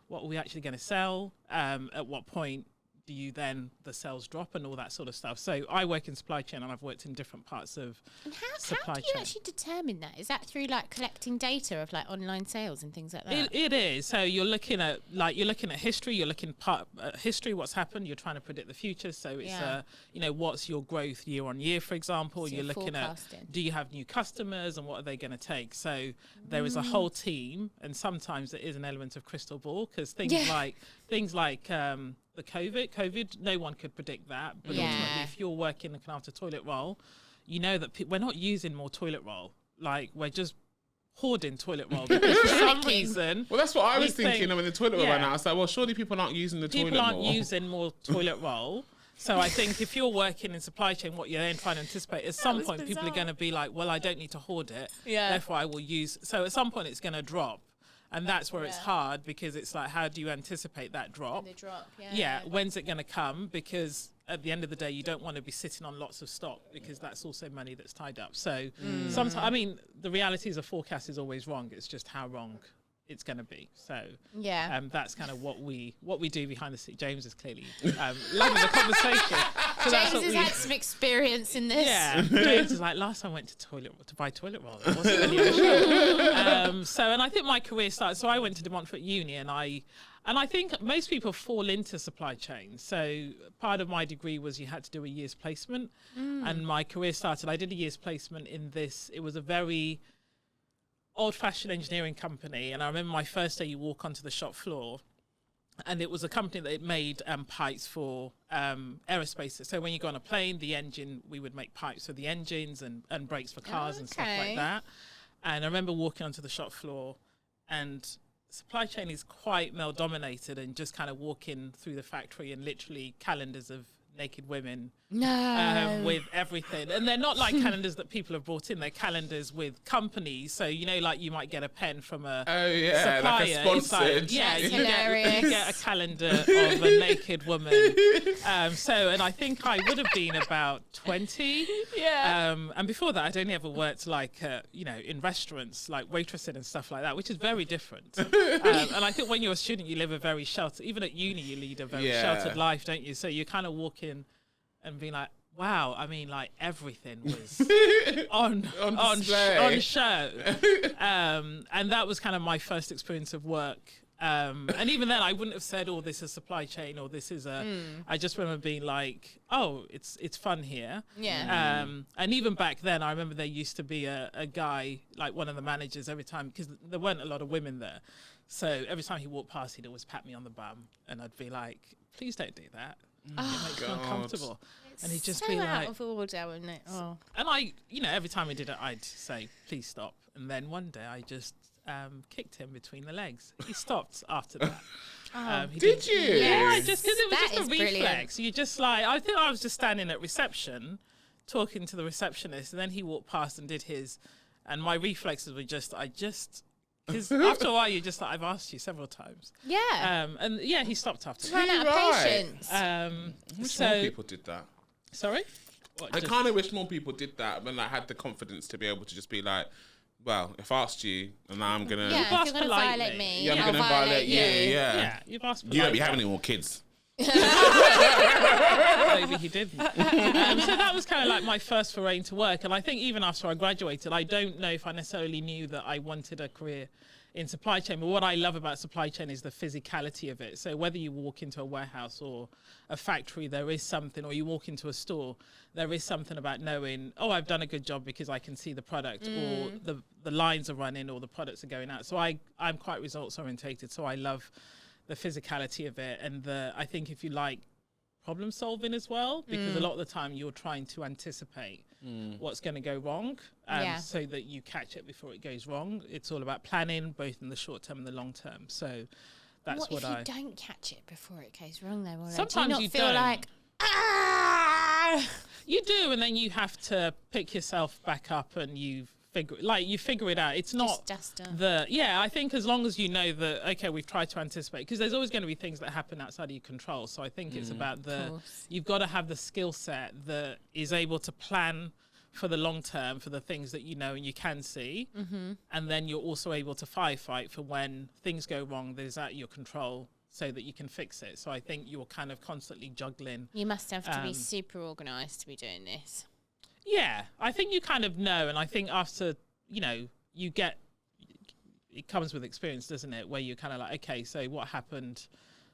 what are we actually going to sell, at what point do you then the sales drop and all that sort of stuff. So I work in supply chain, and I've worked in different parts of supply chain. How do you actually determine that? Is that through like collecting data of like online sales and things like that? It is. So you're looking at history. You're looking at history, what's happened. You're trying to predict the future. So it's you know, what's your growth year on year, for example. So you're looking forecasting. At do you have new customers and what are they going to take? So there is a whole team, and sometimes there is an element of crystal ball, because things like the COVID, no one could predict that. But ultimately, if you're working looking after toilet roll, you know that we're not using more toilet roll. like we're just hoarding toilet roll because for some reason. Well, that's what I was thinking think, in the toilet roll right now. I was like, well, surely people aren't using the toilet more. People aren't using more toilet roll. So I think if you're working in supply chain, what you're then trying to anticipate, at some point people are going to be like, well, I don't need to hoard it. Therefore I will use. So at some point it's going to drop. And that's where it's hard because it's like, how do you anticipate that drop? The drop, when's it going to come? Because at the end of the day, you don't want to be sitting on lots of stock because that's also money that's tied up. So sometimes, I mean, the reality is a forecast is always wrong. It's just how wrong it's going to be. So that's kind of what we do behind the scenes. James is clearly loving the conversation. So James has had some experience in this. Yeah, James is like, last time I went to buy toilet roll, it wasn't any other shop. And I think my career started. So I went to De Montfort Uni, and I think most people fall into supply chain. So part of my degree was you had to do a year's placement, and my career started. I did a year's placement in this. It was a very old-fashioned engineering company, and I remember my first day. You walk onto the shop floor. And it was a company that made pipes for aerospace. So when you go on a plane, the engine, we would make pipes for the engines and brakes for cars and stuff like that. And I remember walking onto the shop floor, and supply chain is quite male-dominated, and just kind of walking through the factory and literally calendars of naked women with everything. And they're not like calendars that people have brought in, they're calendars with companies. So, you know, like you might get a pen from a supplier. Like a sponsored. Like, hilarious. You get a calendar of a naked woman. And I think I would have been about 20. And before that, I'd only ever worked like, in restaurants, like waitressing and stuff like that, which is very different. And I think when you're a student, you live a very sheltered, even at uni, you lead a very sheltered life, don't you? So you kind of walk in and being like, wow, I mean, like everything was on show. And that was kind of my first experience of work. And even then I wouldn't have said, oh, this is supply chain or this is I just remember being like, oh, it's fun here. And even back then, I remember there used to be a guy, like one of the managers every time, because there weren't a lot of women there. So every time he walked past, he'd always pat me on the bum and I'd be like, please don't do that. It makes me uncomfortable. And he'd just so be out like, of order, wouldn't it? Oh. And I, every time I did it, I'd say, please stop. And then one day I just kicked him between the legs. He stopped after that. Did you? Yeah, just because it was just a reflex. Brilliant. You just like, I think I was just standing at reception talking to the receptionist, and then he walked past and did his, and my reflexes were because after a while, you're just like, I've asked you several times. Yeah. And yeah, he stopped after Ran out of patience. I wish more people did that. Sorry? I kind of wish more people did that, but like had the confidence to be able to just be like, well, if I asked you, and I'm gonna, if you're gonna violate me, I'm gonna violate you. Yeah, you've asked. You don't be having any more kids. Maybe he didn't. So that was kind of like my first foray into work, and I think even after I graduated, I don't know if I necessarily knew that I wanted a career in supply chain. But what I love about supply chain is the physicality of it. So whether you walk into a warehouse or a factory, there is something, or you walk into a store, there is something about knowing, oh, I've done a good job because I can see the product, or the lines are running, or the products are going out. So I'm quite results orientated. So I love the physicality of it, and I think if you like problem solving as well, because a lot of the time you're trying to anticipate what's going to go wrong, so that you catch it before it goes wrong. It's all about planning, both in the short term and the long term. So that's what if you don't catch it before it goes wrong, though? Sometimes do you not you feel don't. like, you do, and then you have to pick yourself back up, and you figure it out. It's not I think as long as you know that, okay, we've tried to anticipate, because there's always going to be things that happen outside of your control. So I think it's about you've got to have the skill set that is able to plan for the long term, for the things that you know and you can see. And then you're also able to firefight for when things go wrong, that is out of your control, so that you can fix it. So I think you're kind of constantly juggling. You must have to be super organised to be doing this. Yeah, I think you kind of know, and I think after, you get, it comes with experience, doesn't it? Where you're kind of like, okay, so what happened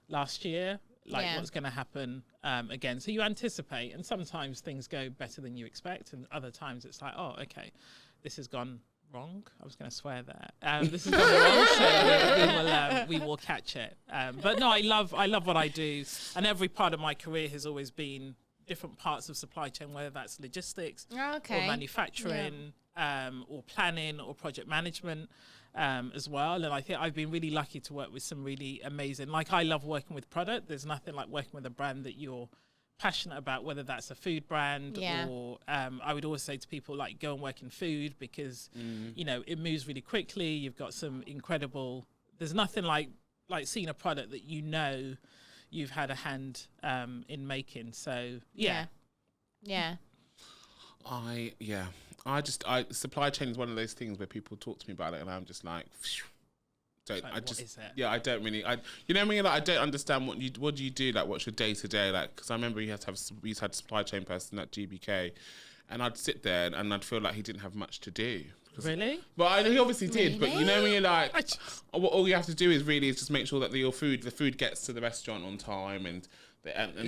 last year? Like, what's going to happen again? So you anticipate, and sometimes things go better than you expect, and other times it's like, oh, okay, this has gone wrong. I was going to swear there. This has gone wrong, so we will catch it. But no, I love what I do, and every part of my career has always been different parts of supply chain, whether that's logistics Oh, or manufacturing, or planning or project management as well. And I think I've been really lucky to work with some really amazing, like I love working with product. There's nothing like working with a brand that you're passionate about, whether that's a food brand or I would always say to people, like, go and work in food because, you know, it moves really quickly. You've got some incredible, there's nothing like seeing a product that you know you've had a hand in making. So Yeah. Supply chain is one of those things where people talk to me about it and I'm just like, what is it? Yeah, I don't really. You know what I mean? Like, I don't understand what do you do? Like, what's your day to day? Like, because I remember we used to have a supply chain person at GBK, and I'd sit there and I'd feel like he didn't have much to do. Really? But he obviously did. But you know when you're like, all you have to do is just make sure that the food gets to the restaurant on time and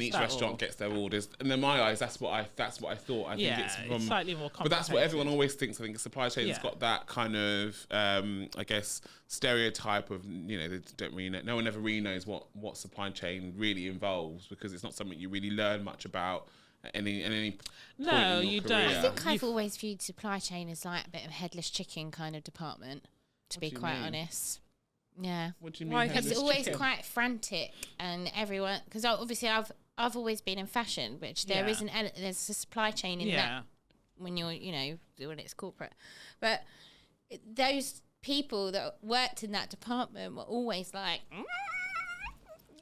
each restaurant gets their orders. And in my eyes, that's what I thought. I think it's slightly more complicated. But that's what everyone always thinks. I think supply chain's got that kind of, I guess, stereotype of, you know, they don't really know. No one ever really knows what supply chain really involves because it's not something you really learn much about at any point in your career. I think I've always viewed supply chain as like a bit of a headless chicken kind of department, to be quite honest. Yeah. What do you mean? Because it's always quite frantic, and everyone. Because obviously, I've always been in fashion, which there is there's a supply chain in that when you're when it's corporate, but those people that worked in that department were always like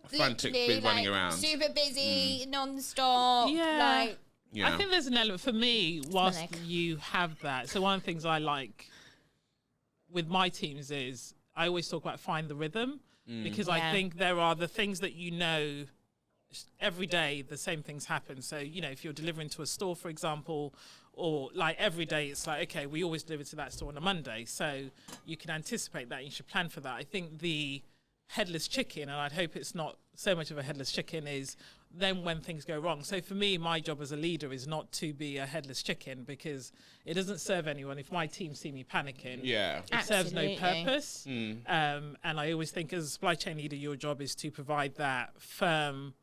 frantic, running around, super busy, non-stop. Yeah. I think there's an element for me whilst you have that. So one of the things I like with my teams is I always talk about find the rhythm because I think there are the things that every day the same things happen. So, you know, if you're delivering to a store, for example, or like every day it's like, okay, we always deliver to that store on a Monday. So you can anticipate that. You should plan for that. I think the headless chicken, and I'd hope it's not so much of a headless chicken, is then when things go wrong. So for me, my job as a leader is not to be a headless chicken because it doesn't serve anyone. If my team see me panicking, it serves no purpose. And I always think as a supply chain leader, your job is to provide that firm,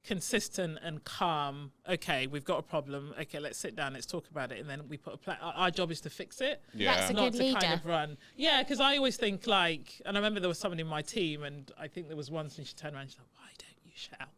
consistent and calm, okay, we've got a problem, okay, let's sit down, let's talk about it, and then we put a plan. Our job is to fix it. That's a not good to leader. kind of run. Yeah, because I always think like, and I remember there was someone in my team, and I think there was once, and she turned around and she's like, why don't you shout?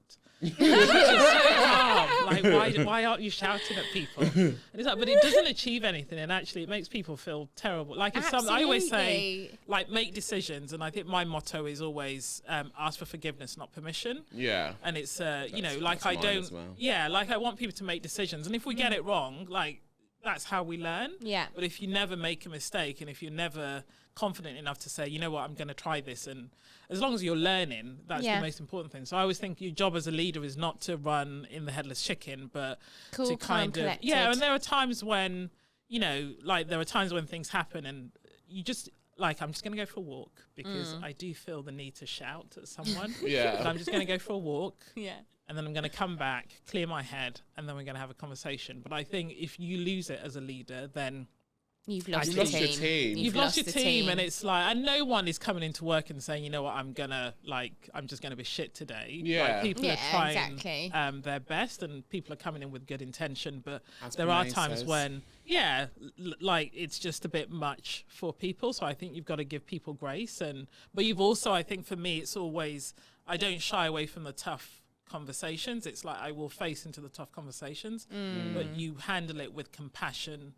Like, why aren't you shouting at people? And it's like, but it doesn't achieve anything, and actually it makes people feel terrible. Like if I always say, like, make decisions, and I think my motto is always ask for forgiveness, not permission. Yeah. And it's you know, like I don't, like I want people to make decisions, and if we get it wrong, like that's how we learn. Yeah. But if you never make a mistake, and if you're never confident enough to say, you know what, I'm going to try this, and as long as you're learning, that's the most important thing. So I always think your job as a leader is not to run in the headless chicken, but to kind of collected. and there are times when, you know, like there are times when things happen and you just like, I'm just going to go for a walk because I do feel the need to shout at someone. But I'm just going to go for a walk. And then I'm going to come back, clear my head, and then we're going to have a conversation. But I think if you lose it as a leader, then you've lost your team. You've lost your team, and it's like, and no one is coming into work and saying, you know what, I'm just gonna be shit today. Like, people are trying their best, and people are coming in with good intention, but there are times when like it's just a bit much for people. So I think you've got to give people grace, but you've also, I think for me, it's always, I don't shy away from the tough conversations. It's like I will face into the tough conversations, but you handle it with compassion.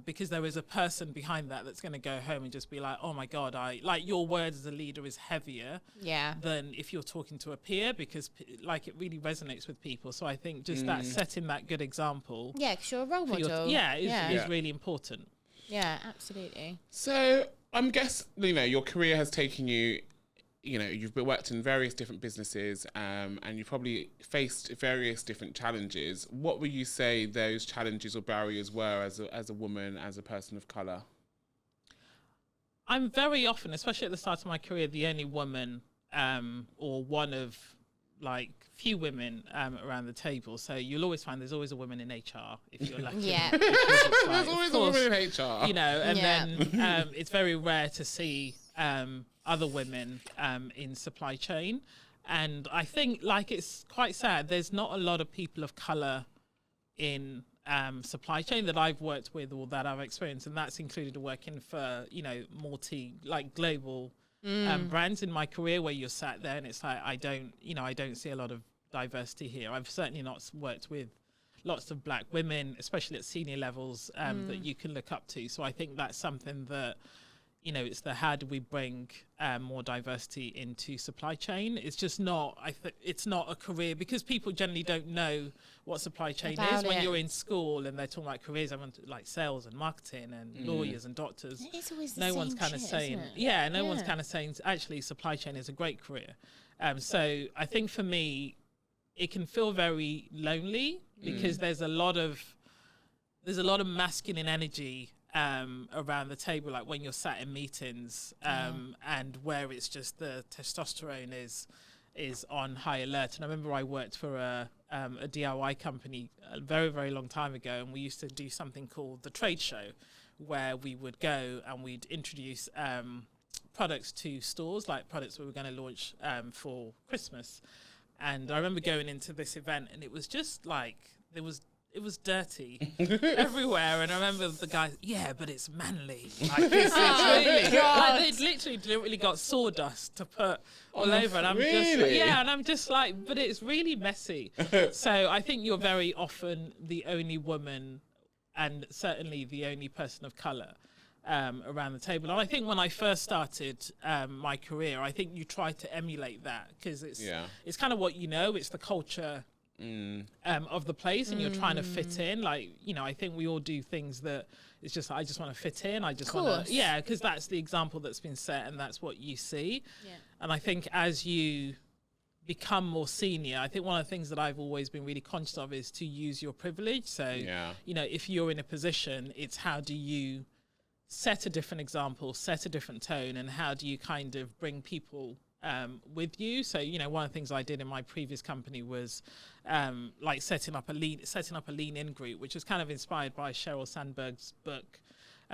Because there is a person behind that's going to go home and just be like, oh my God, like your words as a leader is heavier than if you're talking to a peer, because like it really resonates with people. So I think just that setting that good example. Yeah, because you're a role model. Is really important. Yeah, absolutely. So I'm guessing, you know, your career has taken you, you know, you've worked in various different businesses and you've probably faced various different challenges. What would you say those challenges or barriers were as a woman, as a person of colour? I'm very often, especially at the start of my career, the only woman or one of like few women around the table. So you'll always find there's always a woman in HR if you're lucky. There's always a woman in HR. You know, and then it's very rare to see other women in supply chain. And I think, like, it's quite sad. There's not a lot of people of colour in supply chain that I've worked with or that I've experienced, and that's included working for, you know, global brands in my career, where you're sat there and it's like, I don't see a lot of diversity here. I've certainly not worked with lots of black women, especially at senior levels, that you can look up to. So I think that's something that, you know, it's how do we bring more diversity into supply chain? It's just not, it's not a career, because people generally don't know what supply chain is when you're in school and they're talking about careers, like sales and marketing and lawyers and doctors. It's always the no same one's kind of shit, saying, isn't it? one's kind of saying, actually, supply chain is a great career. So I think for me, it can feel very lonely, because there's a lot of masculine energy around the table, like when you're sat in meetings, and where it's just the testosterone is on high alert. And I remember I worked for a DIY company a very, very long time ago, and we used to do something called the trade show, where we would go and we'd introduce products to stores, like products we were going to launch for Christmas. And I remember going into this event, and it was just like, it was dirty everywhere. And I remember the guys, but it's manly. Like, it's really, like, they literally deliberately got sawdust to put all over. And I'm just like, but it's really messy. So I think you're very often the only woman, and certainly the only person of colour around the table. And I think when I first started my career, I think you try to emulate that, because it's kind of what you know, it's the culture of the place, and you're trying to fit in. Like, you know, I think we all do things that it's just, I just want to fit in. I just want to, because that's the example that's been set, and that's what you see. And I think as you become more senior, I think one of the things that I've always been really conscious of is to use your privilege. So, you know, if you're in a position, it's how do you set a different example, set a different tone, and how do you kind of bring people with you? So, you know, one of the things I did in my previous company was like setting up a lean in group, which was kind of inspired by Sheryl Sandberg's book,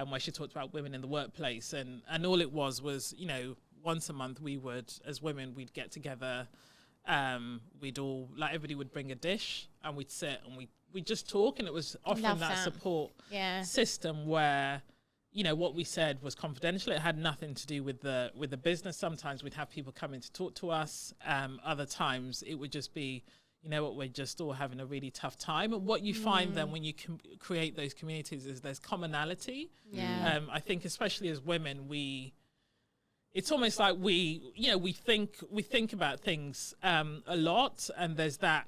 where she talked about women in the workplace, and all it was, you know, once a month we would, as women, we'd get together, we'd all, like, everybody would bring a dish, and we'd sit and we'd just talk, and it was offering that support system where, you know, what we said was confidential. It had nothing to do with the business. Sometimes we'd have people come in to talk to us. Other times it would just be, you know what, we're just all having a really tough time. And what you find then when you create those communities is there's commonality. I think especially as women, it's almost like we think about things a lot, and there's that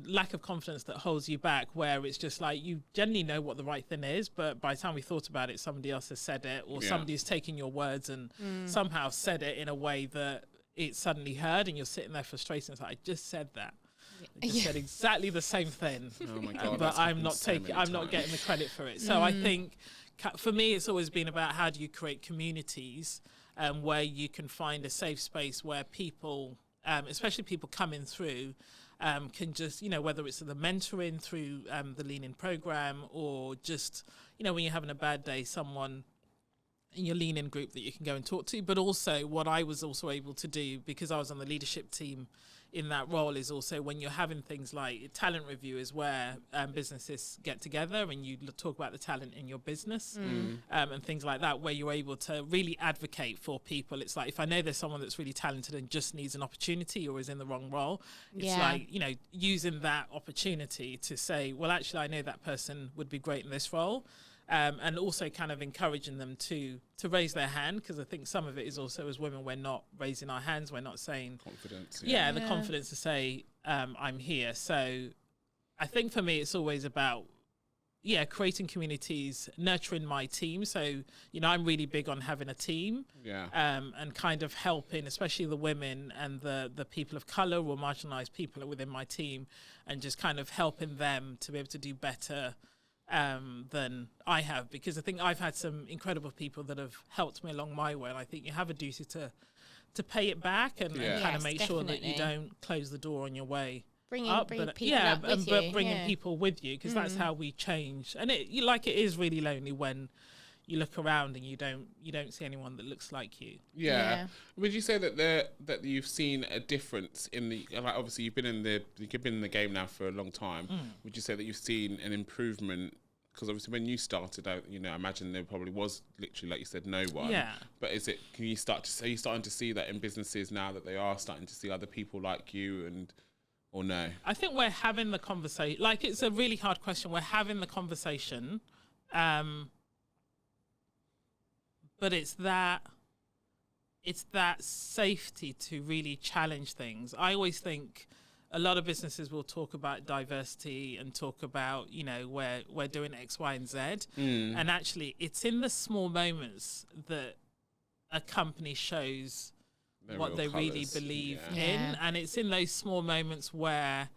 lack of confidence that holds you back, where it's just like you generally know what the right thing is, but by the time we thought about it, somebody else has said it, or somebody's taken your words and somehow said it in a way that it's suddenly heard, and you're sitting there frustrated. It's like, I just said that. I just said exactly the same thing, oh my God, but I'm not getting the credit for it. So I think for me, it's always been about how do you create communities where you can find a safe space where people, especially people coming through, can just, you know, whether it's the mentoring through the Lean In program, or just, you know, when you're having a bad day, someone in your Lean In group that you can go and talk to. But also what I was also able to do, because I was on the leadership team in that role, is also when you're having things like talent reviews, where businesses get together and you talk about the talent in your business, and things like that, where you're able to really advocate for people. It's like, if I know there's someone that's really talented and just needs an opportunity or is in the wrong role, it's like, you know, using that opportunity to say, well, actually, I know that person would be great in this role. And also kind of encouraging them to raise their hand, because I think some of it is also, as women, we're not raising our hands, we're not saying confidence. The confidence to say I'm here. So I think for me, it's always about creating communities, nurturing my team. So, you know, I'm really big on having a team, and kind of helping, especially the women and the people of colour or marginalised people within my team, and just kind of helping them to be able to do better than I have, because I think I've had some incredible people that have helped me along my way, and I think you have a duty to pay it back and kind of make sure that you don't close the door on your way bringing up, people but bringing people with you, because that's how we change. And it is really lonely when you look around and you don't see anyone that looks like you. Yeah. Would you say that you've seen a difference in the, like, obviously you've been in the game now for a long time. Would you say that you've seen an improvement? Because obviously when you started out, you know, I imagine there probably was literally, like you said, no one. Yeah. But are you starting to see that in businesses now, that they are starting to see other people like you, or no? I think we're having the conversation. Like, it's a really hard question. We're having the conversation. But it's that safety to really challenge things. I always think a lot of businesses will talk about diversity and talk about, you know, we're doing X, Y, and Z. And actually, it's in the small moments that a company shows what they really believe in. And it's in those small moments where,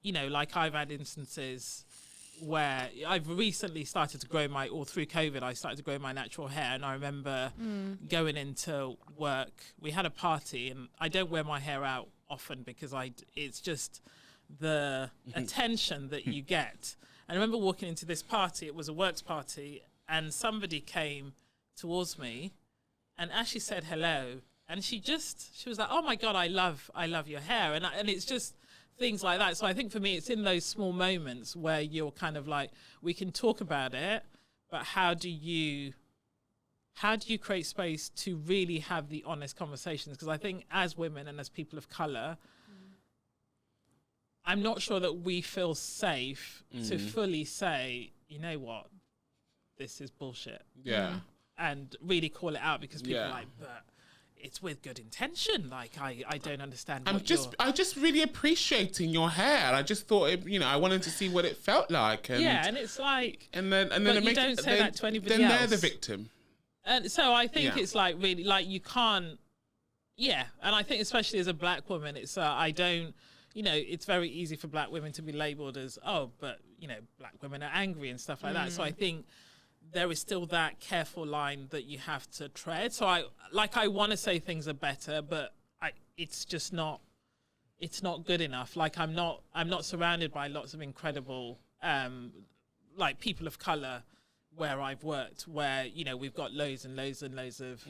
you know, like I've had instances where I've recently started to grow all through COVID, I started to grow my natural hair. And I remember going into work, we had a party, and I don't wear my hair out often because it's just the attention that you get. And I remember walking into this party, it was a works party, and somebody came towards me and actually said hello. And she was like, "Oh my God, I love your hair." And it's just things like that. So I think for me, it's in those small moments where you're kind of like, we can talk about it, but how do you create space to really have the honest conversations? Because I think as women and as people of colour, I'm not sure that we feel safe to fully say, you know what, this is bullshit. Yeah. And I'm call it out, because people are like, but it's with good intention. Like, I don't understand. I just really appreciating your hair. I just thought I wanted to see what it felt like. And and it's like, and then you don't say that to anybody else. Then they're the victim. And so I think it's like, really, like, you can't. Yeah, and I think especially as a black woman, it's I don't. You know, it's very easy for black women to be labelled as, oh, but, you know, black women are angry and stuff like that. So I think there is still that careful line that you have to tread. So I want to say things are better, but it's just not, it's not good enough. Like, I'm not surrounded by lots of incredible, like, people of colour where I've worked, where, you know, we've got loads and loads and loads of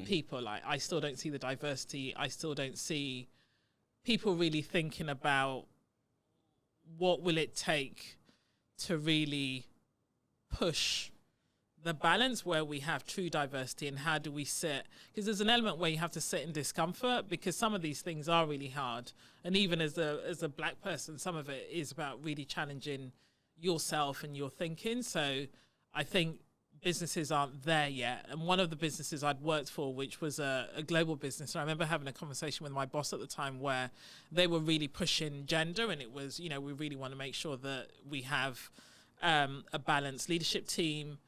people. Like, I still don't see the diversity. I still don't see people really thinking about what will it take to really push the balance where we have true diversity, and how do we sit? Because there's an element where you have to sit in discomfort, because some of these things are really hard. And even as a black person, some of it is about really challenging yourself and your thinking. So I think businesses aren't there yet. And one of the businesses I'd worked for, which was a global business, and I remember having a conversation with my boss at the time where they were really pushing gender, and it was, you know, we really want to make sure that we have a balanced leadership team.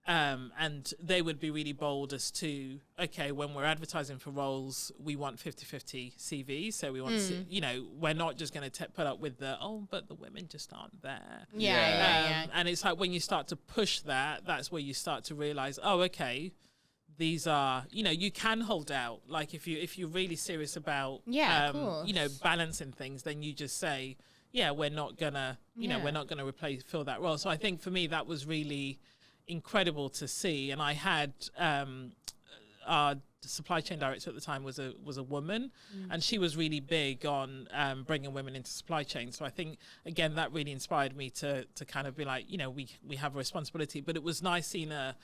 And they would be really bold as to, okay, when we're advertising for roles, we want 50-50 CVs. So we want to, you know, we're not just going to put up with but the women just aren't there. Yeah. And it's like when you start to push that, that's where you start to realize, oh, okay, these are, you know, you can hold out. Like, if you're really serious about, you know, balancing things, then you just say, yeah, we're not gonna, you know, we're not gonna fill that role. So I think for me, that was really incredible to see. And I had our supply chain director at the time was a woman, and she was really big on bringing women into supply chain. So I think, again, that really inspired me to kind of be like, you know, we have a responsibility. But it was nice seeing a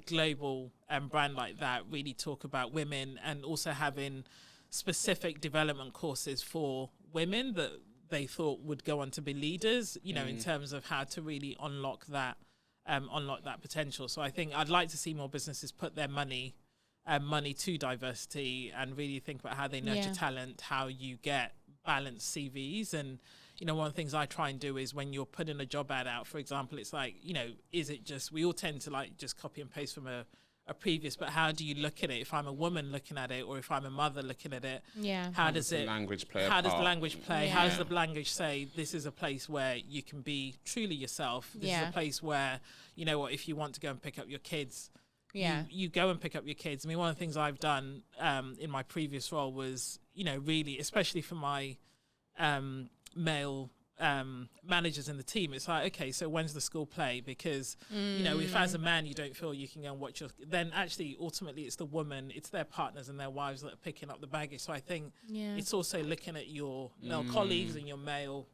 global brand like that really talk about women, and also having specific development courses for women that they thought would go on to be leaders, you know, in terms of how to really unlock that potential. So I think I'd like to see more businesses put their money to diversity, and really think about how they nurture talent, how you get balanced CVs. And, you know, one of the things I try and do is, when you're putting a job ad out, for example, it's like, you know, is it just, we all tend to like just copy and paste from a previous, but how do you look at it? If I'm a woman looking at it, or if I'm a mother looking at it, how does the language play? How does the language play? How does the language say, this is a place where you can be truly yourself? This is a place where, you know what, if you want to go and pick up your kids, you go and pick up your kids. I mean, one of the things I've done in my previous role was, you know, really, especially for my male managers in the team, it's like, okay, so when's the school play? Because you know, if as a man you don't feel you can go and watch then actually ultimately it's the woman, it's their partners and their wives that are picking up the baggage. So I think it's also looking at your male colleagues and your male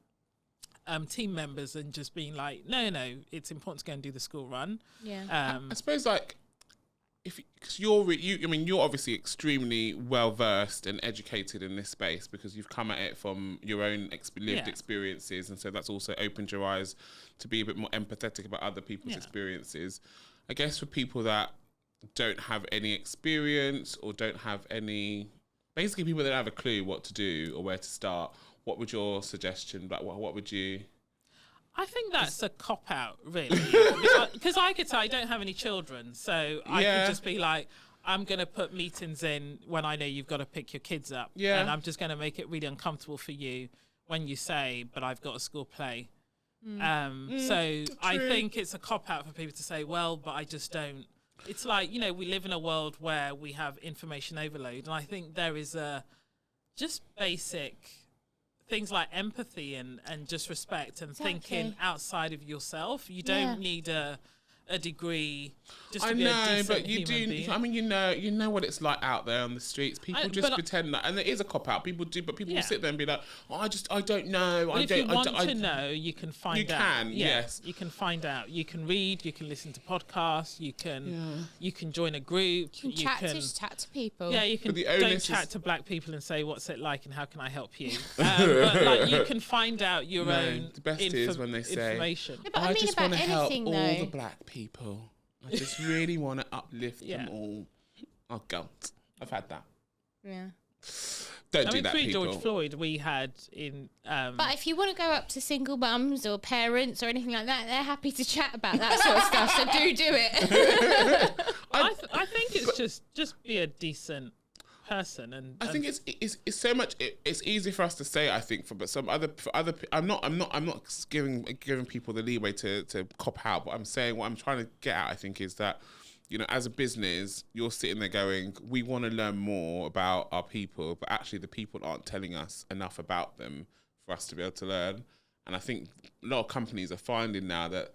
team members and just being like, no, it's important to go and do the school run. I suppose like, because you're obviously extremely well versed and educated in this space because you've come at it from your own lived experiences, and so that's also opened your eyes to be a bit more empathetic about other people's experiences. I guess for people that don't have any experience or don't have any, basically people that don't have a clue what to do or where to start, what would your suggestion? Like, what would you? I think that's a cop-out, really. Because I could say I don't have any children, so I could just be like, I'm going to put meetings in when I know you've got to pick your kids up. Yeah. And I'm just going to make it really uncomfortable for you when you say, but I've got a school play. So I think it's a cop-out for people to say, well, but I just don't. It's like, you know, we live in a world where we have information overload. And I think there is a just basic things like empathy and just respect and thinking outside of yourself. You don't need a degree just to be a decent human being. I mean, you know what it's like out there on the streets. People just pretend that, and it is a cop out. People do, but people will sit there and be like, "Oh, I don't know." But if you want to know, you can find out. You can, yes. You can find out. You can read. You can listen to podcasts. You can join a group. You can chat to people. Yeah, you can. Don't chat to black people and say, "What's it like and how can I help you?" But like, you can find out your own. The best is when they say, information. No, but I mean just about want to help anything, all though. the black people. I just really want to uplift them all. Oh God, I've had that. Yeah. Don't do that, pre people. George Floyd, we had in. But if you want to go up to single mums or parents or anything like that, they're happy to chat about that sort of stuff. So do it. I think it's just be a decent person, and I think it's so much. It's easy for us to say. I think for some other. I'm not giving people the leeway to cop out. But I'm saying what I'm trying to get at. I think is that, you know, as a business, you're sitting there going, we want to learn more about our people, but actually the people aren't telling us enough about them for us to be able to learn. And I think a lot of companies are finding now that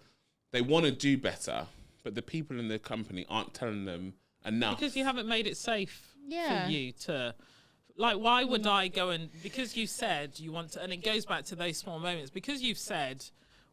they want to do better, but the people in the company aren't telling them enough. Because you haven't made it safe for you to, like, why would I go and, because you said you want to, and it goes back to those small moments, because you've said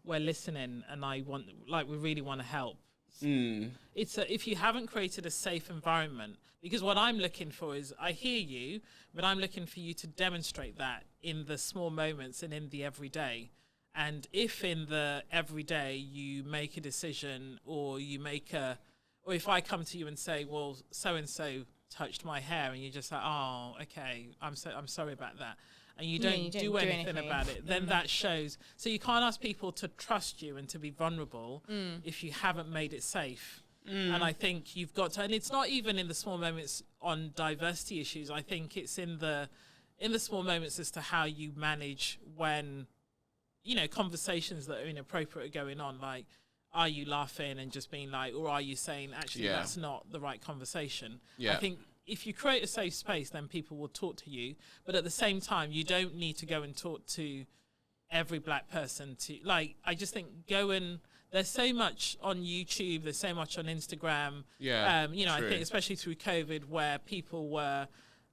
we're listening and we really want to help. It's if you haven't created a safe environment, because what I'm looking for is, I hear you, but I'm looking for you to demonstrate that in the small moments and in the everyday. And if in the everyday you make a decision, or if I come to you and say, well, so-and-so touched my hair, and you're just like, oh, okay, I'm sorry about that, and you don't do anything about it, then that shows. So you can't ask people to trust you and to be vulnerable if you haven't made it safe. And I think you've got to, and it's not even in the small moments on diversity issues. I think it's in the small moments as to how you manage when, you know, conversations that are inappropriate are going on. Like, are you laughing and just being like, or are you saying, actually, that's not the right conversation? I think if you create a safe space, then people will talk to you. But at the same time, you don't need to go and talk to every black person to, like, I just think there's so much on YouTube, there's so much on Instagram. You know, I think especially through COVID, where people were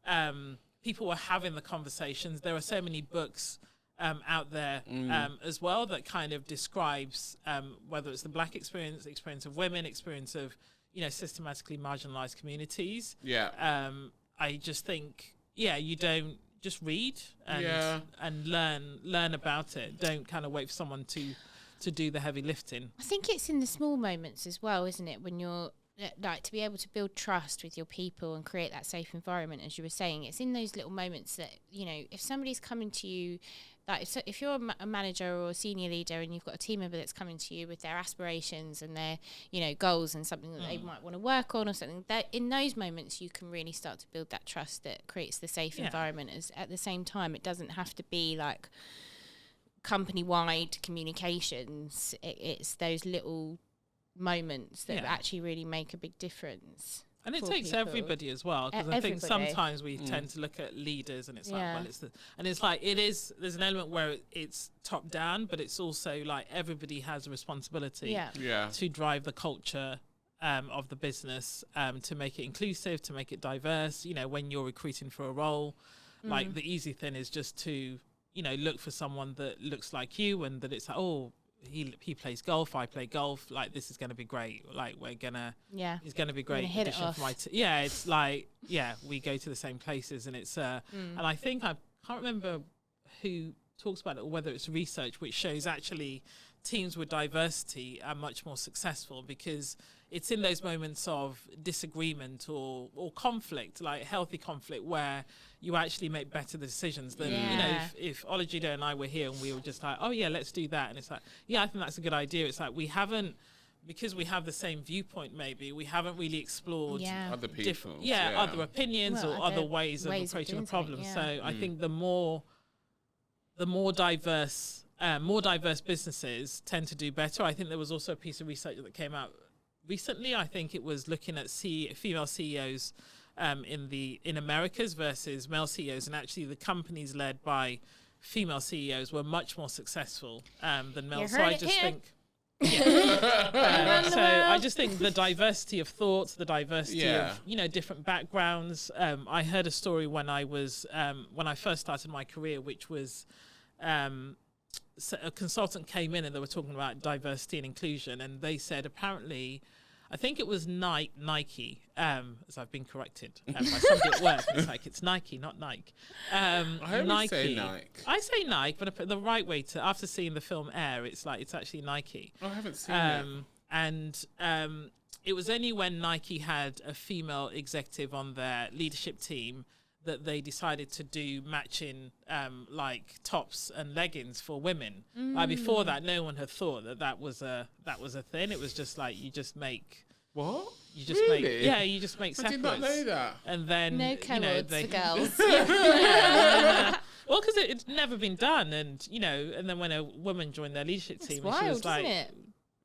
having the conversations. There are so many books out there as well that kind of describes whether it's the black experience of women, experience of, you know, systematically marginalized communities. I just think, you don't just read and learn about it. Don't kind of wait for someone to do the heavy lifting. I think it's in the small moments as well, isn't it? When you're like, to be able to build trust with your people and create that safe environment, as you were saying, it's in those little moments that, you know, if somebody's coming to you, like if you're a manager or a senior leader and you've got a team member that's coming to you with their aspirations and their, you know, goals and something that they might want to work on or something, that in those moments you can really start to build that trust that creates the safe environment. As at the same time, it doesn't have to be like company-wide communications. It's those little moments that actually really make a big difference. And it for takes people. everybody as well, because I think Everybody. sometimes we tend to look at leaders and it's like, Yeah. well, it's like, there's an element where it's top down, but it's also like everybody has a responsibility Yeah. to drive the culture of the business, to make it inclusive, to make it diverse. You know, when you're recruiting for a role, like the easy thing is just to, you know, look for someone that looks like you, and that it's like, oh, he plays golf, I play golf, like this is going to be great, like he's going to be great hit it addition off. for my it's like, we go to the same places, and it's and I think I can't remember who talks about it, or whether it's research which shows actually teams with diversity are much more successful, because it's in those moments of disagreement or conflict, like healthy conflict, where you actually make better decisions than, you know, if Olajide and I were here and we were just like, oh yeah, let's do that. And it's like, yeah, I think that's a good idea. It's like, we haven't, because we have the same viewpoint, maybe we haven't really explored other people, different, other opinions, or other ways of approaching the problem. So I think the more diverse businesses tend to do better. I think there was also a piece of research that came out recently. I think it was looking at female CEOs in Americas versus male CEOs, and actually the companies led by female CEOs were much more successful than male. So I just think. So I just think the diversity of thoughts, the diversity of, you know, different backgrounds. I heard a story when I first started my career, which was so a consultant came in and they were talking about diversity and inclusion, and they said apparently, I think it was Nike, as I've been corrected by somebody at work. It's like, it's Nike, not Nike. I heard you say Nike. I say Nike, but the right way to, after seeing the film Air, it's like, it's actually Nike. I haven't seen it. And it was only when Nike had a female executive on their leadership team that they decided to do matching like tops and leggings for women. Like before that, no one had thought that was a thing. It was just like, you just make what? You just really? you just make I separates. did not know that. And then No cowards for girls. Well, because it's never been done, and you know, and then when a woman joined their leadership team, wild, and she was like, isn't it?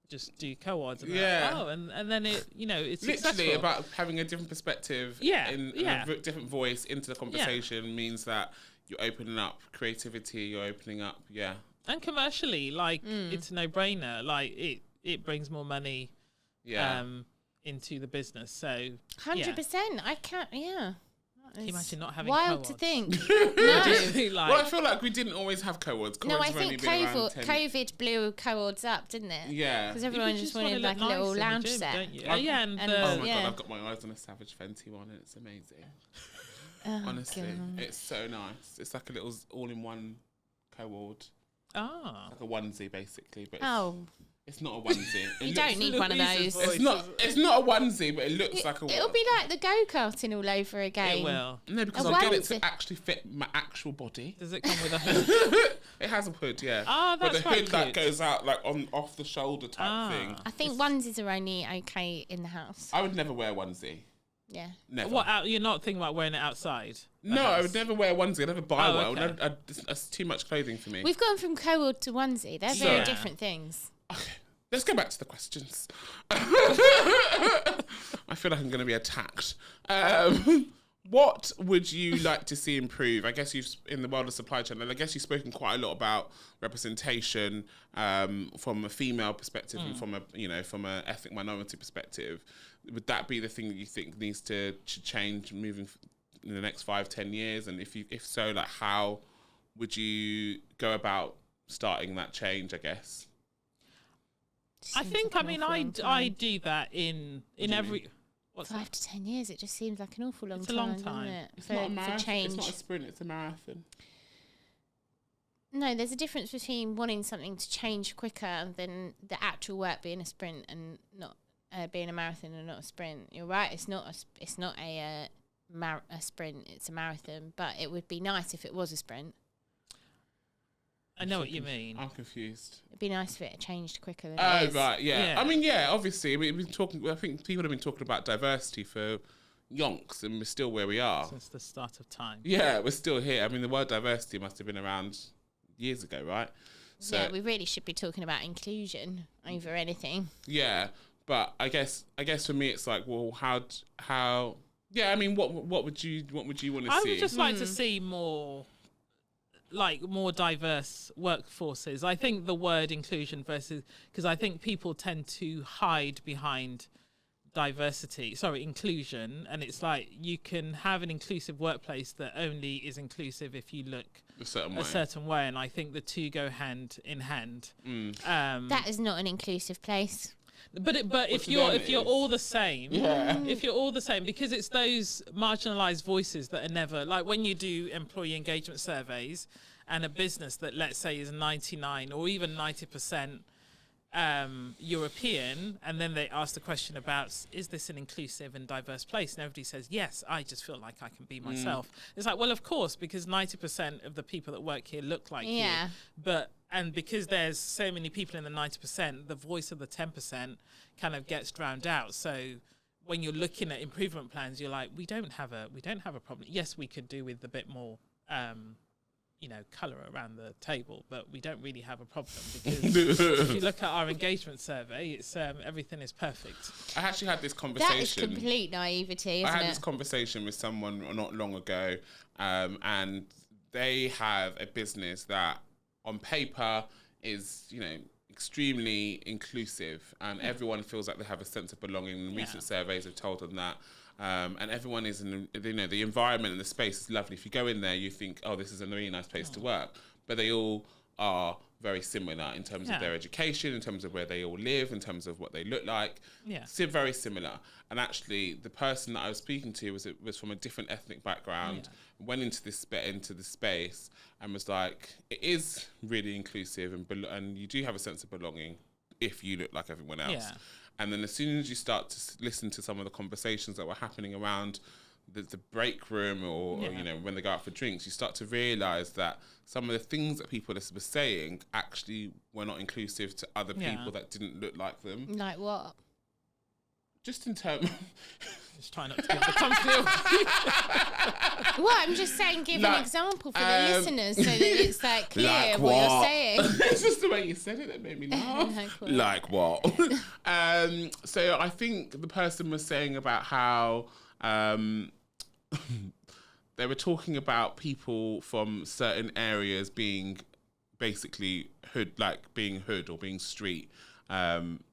just do co-ods. And Yeah. like, and then it, you know, it's Literally successful. about having a different perspective, and a different voice into the conversation means that you're opening up creativity, you're opening up, and commercially, like it's a no-brainer. Like it brings more money, into the business. So 100%. I can't. Yeah. Can you imagine not having wild co-ods? to think. Just be like, well, I feel like we didn't always have co-ods. No, I have only think been around 10 COVID blew co-ods up, didn't it? Yeah. Because everyone just wanted like a look little nice in the lounge gym, set. don't you? And- and and- Oh my Yeah. god, I've got my eyes on a Savage Fenty one, and it's amazing. Honestly, God. it's so nice. It's like a little all-in-one co-ord, ah, like a onesie basically, but it's not a onesie. You don't need one of those. It's not a onesie, but it looks like a one. It'll be like the go-karting all over again. it will. No, because A I'll get it onesie. to actually fit my actual body. Does it come with a hood? It has a hood, yeah. Ah, but that's the hood quite that cute. goes out like off the shoulder type thing. I think onesies are only okay in the house. I would never wear a onesie. Yeah. Never. What? You're not thinking about wearing it outside? No, I would never wear a onesie. I'd never buy Oh, one. okay. That's too much clothing for me. We've gone from co-ord to onesie. They're very Yeah. different things. Okay, let's go back to the questions. I feel like I'm going to be attacked. What would you like to see improve? I guess in the world of supply chain, and I guess you've spoken quite a lot about representation from a female perspective and from a ethnic minority perspective. Would that be the thing that you think needs to change moving in the next 5-10 years? And if so, like how would you go about starting that change? I guess. I think. I mean, I do that in every. What's 5 to 10 years. It just seems like an awful long It's time. a long doesn't time. it? It's For, not a marathon. for change. It's not a sprint. It's a marathon. No, there's a difference between wanting something to change quicker than the actual work being a sprint and not being a marathon and not a sprint. You're right. It's not a sprint. It's a marathon. But it would be nice if it was a sprint. I know what you mean. I'm confused. It'd be nice if it changed quicker than Oh, it is. right, yeah. Yeah. I mean, yeah, obviously, we've been talking, I think people have been talking about diversity for yonks, and we're still where we are. Since the start of time. Yeah, we're still here. I mean, the word diversity must have been around years ago, right? So, Yeah, we really should be talking about inclusion over anything. yeah. But I guess for me, it's like, well, how? Yeah, I mean, what would you want to see? I would just like to see more diverse workforces. I think the word inclusion because I think people tend to hide behind inclusion, and it's like you can have an inclusive workplace that only is inclusive if you look a certain way, and I think the two go hand in hand. That is not an inclusive place. But if you're all the same, if you're all the same, because it's those marginalised voices that are never, like when you do employee engagement surveys and a business that, let's say, is 99 or even 90% European, and then they ask the question about, is this an inclusive and diverse place? And everybody says, yes, I just feel like I can be myself. It's like, well, of course, because 90% of the people that work here look like you. And because there's so many people in the 90%, the voice of the 10% kind of gets drowned out. So when you're looking at improvement plans, you're like, we don't have a problem. Yes, we could do with a bit more, colour around the table, but we don't really have a problem because if you look at our engagement survey, it's everything is perfect. I actually had this conversation. That is complete naivety, isn't it? I had this conversation with someone not long ago, and they have a business that on paper is, extremely inclusive, and everyone feels like they have a sense of belonging. And recent surveys have told them that. And everyone is the environment and the space is lovely. If you go in there, you think, oh, this is a really nice place to work. But they all are very similar in terms of their education, in terms of where they all live, in terms of what they look like. Yeah. Very similar. And actually, the person that I was speaking to was from a different ethnic background, went into this space and was like, it is really inclusive and you do have a sense of belonging if you look like everyone else. Yeah. And then as soon as you start to listen to some of the conversations that were happening around the break room or when they go out for drinks, you start to realise that some of the things that people were saying actually were not inclusive to other people that didn't look like them. Like what? Just in terms... Just try not to give the company Well, I'm just saying, give an example for the listeners so that it's clear what you're saying. It's just the way you said it that made me laugh. Like what? So I think the person was saying about how they were talking about people from certain areas being basically hood or being street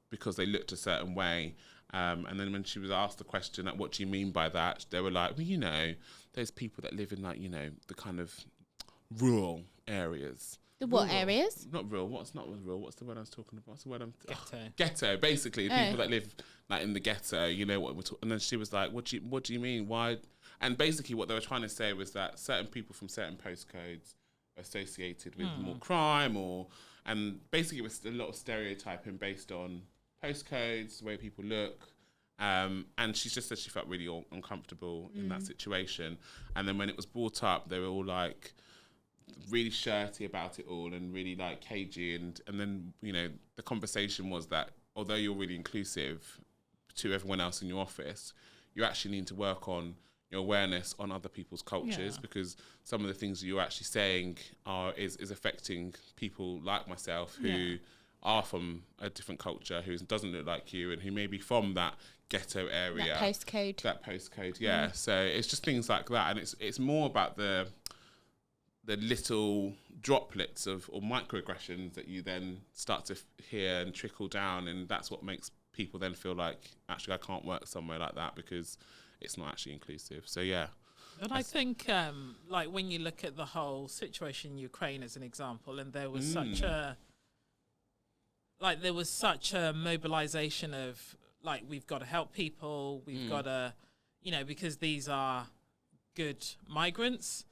because they looked a certain way. And then when she was asked the question, like, what do you mean by that? They were like, well, there's people that live in the kind of rural areas. The what areas? Not rural. What's not rural? What's the word I was talking about? What's the word ghetto, basically. People that live in the ghetto, what we're talking. And then she was like, what do you mean? Why? And basically what they were trying to say was that certain people from certain postcodes are associated with more crime and basically it was a lot of stereotyping based on postcodes, the way people look, and she just said she felt really uncomfortable in that situation. And then when it was brought up, they were all like really shirty about it all and really cagey. And then the conversation was that although you're really inclusive to everyone else in your office, you actually need to work on your awareness on other people's cultures because some of the things that you're actually saying is affecting people like myself who are from a different culture, who doesn't look like you and who may be from that ghetto area. That postcode, yeah. So it's just things like that. And it's more about the little droplets or microaggressions that you then start to hear and trickle down. And that's what makes people then feel like, actually, I can't work somewhere like that because it's not actually inclusive. So, yeah. And I think, when you look at the whole situation in Ukraine as an example, and there was such a mobilization of we've got to help people, we've got to, because these are good migrants.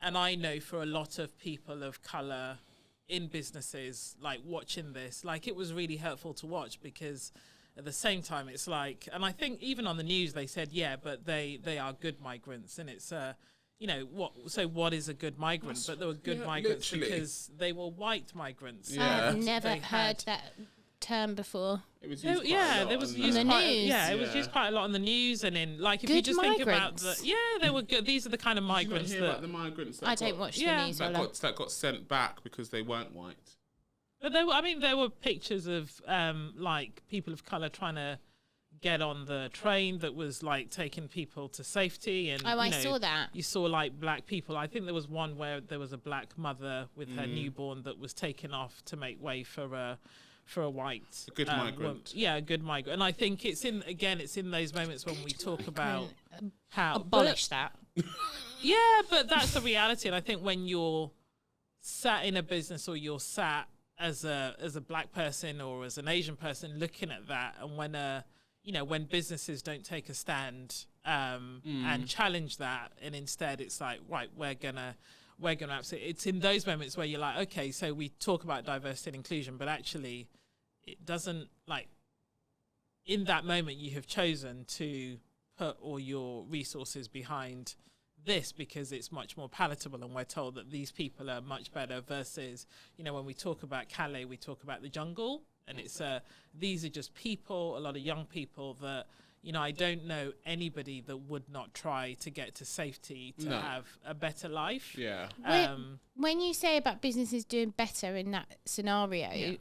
And I know for a lot of people of colour in businesses, watching this, it was really hurtful to watch because at the same time it's and I think even on the news they said, but they are good migrants. And it's, what is a good migrant? But they were good migrants because they were white migrants. Yeah. I've never heard that term before. It was used it was used on the news. It was used quite a lot on the news, and in if good you just migrants. think about they were good. These are the kind of migrants about the migrants I don't watch the news. That got sent back because they weren't white. But there were pictures of like people of color trying to get on the train that was like taking people to safety, and I saw that. You saw like black people. I think there was one where there was a black mother with her newborn that was taken off to make way for a white good migrant. A good migrant. And I think it's in those moments when we talk about how abolish that. Yeah, but that's the reality. And I think when you're sat in a business, or you're sat as a black person or as an Asian person looking at that, and when businesses don't take a stand and challenge that, and instead it's like, right, we're gonna absolutely. It's in those moments where you're like, okay, so we talk about diversity and inclusion, but actually, it doesn't, like, in that moment you have chosen to put all your resources behind this because it's much more palatable, and we're told that these people are much better versus, when we talk about Kalejaiye, we talk about the jungle, and it's these are just people, a lot of young people that, I don't know anybody that would not try to get to safety to have a better life. Yeah. When you say about businesses doing better in that scenario,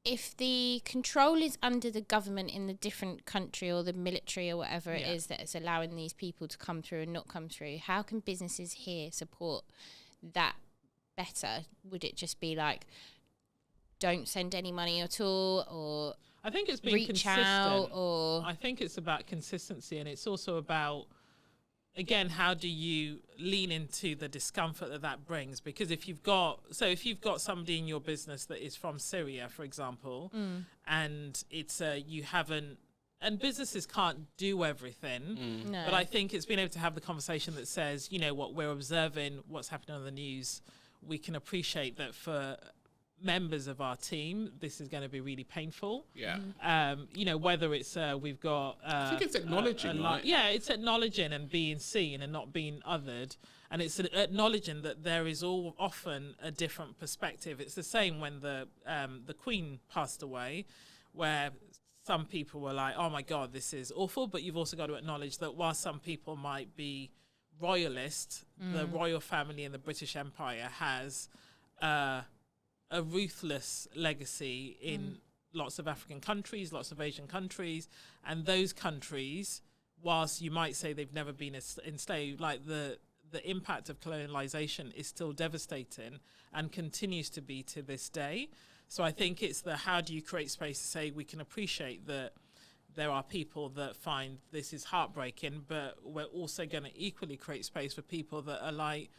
if the control is under the government in the different country or the military or whatever it is that is allowing these people to come through and not come through, how can businesses here support that better? Would it just be like, don't send any money at all, or I think it's being reach consistent. out, or I think it's about consistency, and it's also about, again, how do you lean into the discomfort that brings? Because if you've got somebody in your business that is from Syria, for example, and it's you haven't, and businesses can't do everything, no. but I think it's being able to have the conversation that says, what, we're observing what's happening on the news. We can appreciate that for members of our team, this is going to be really painful. Yeah. Whether it's we've got I think it's acknowledging, right? Yeah, it's acknowledging and being seen and not being othered, and it's acknowledging that there is often a different perspective. It's the same when the Queen passed away, where some people were like, "Oh my God, this is awful," but you've also got to acknowledge that while some people might be royalist, the royal family in the British Empire has a ruthless legacy in lots of African countries, lots of Asian countries, and those countries, whilst you might say they've never been enslaved, like the impact of colonialization is still devastating and continues to be to this day. So I think it's how do you create space to say we can appreciate that there are people that find this is heartbreaking, but we're also going to equally create space for people that are like,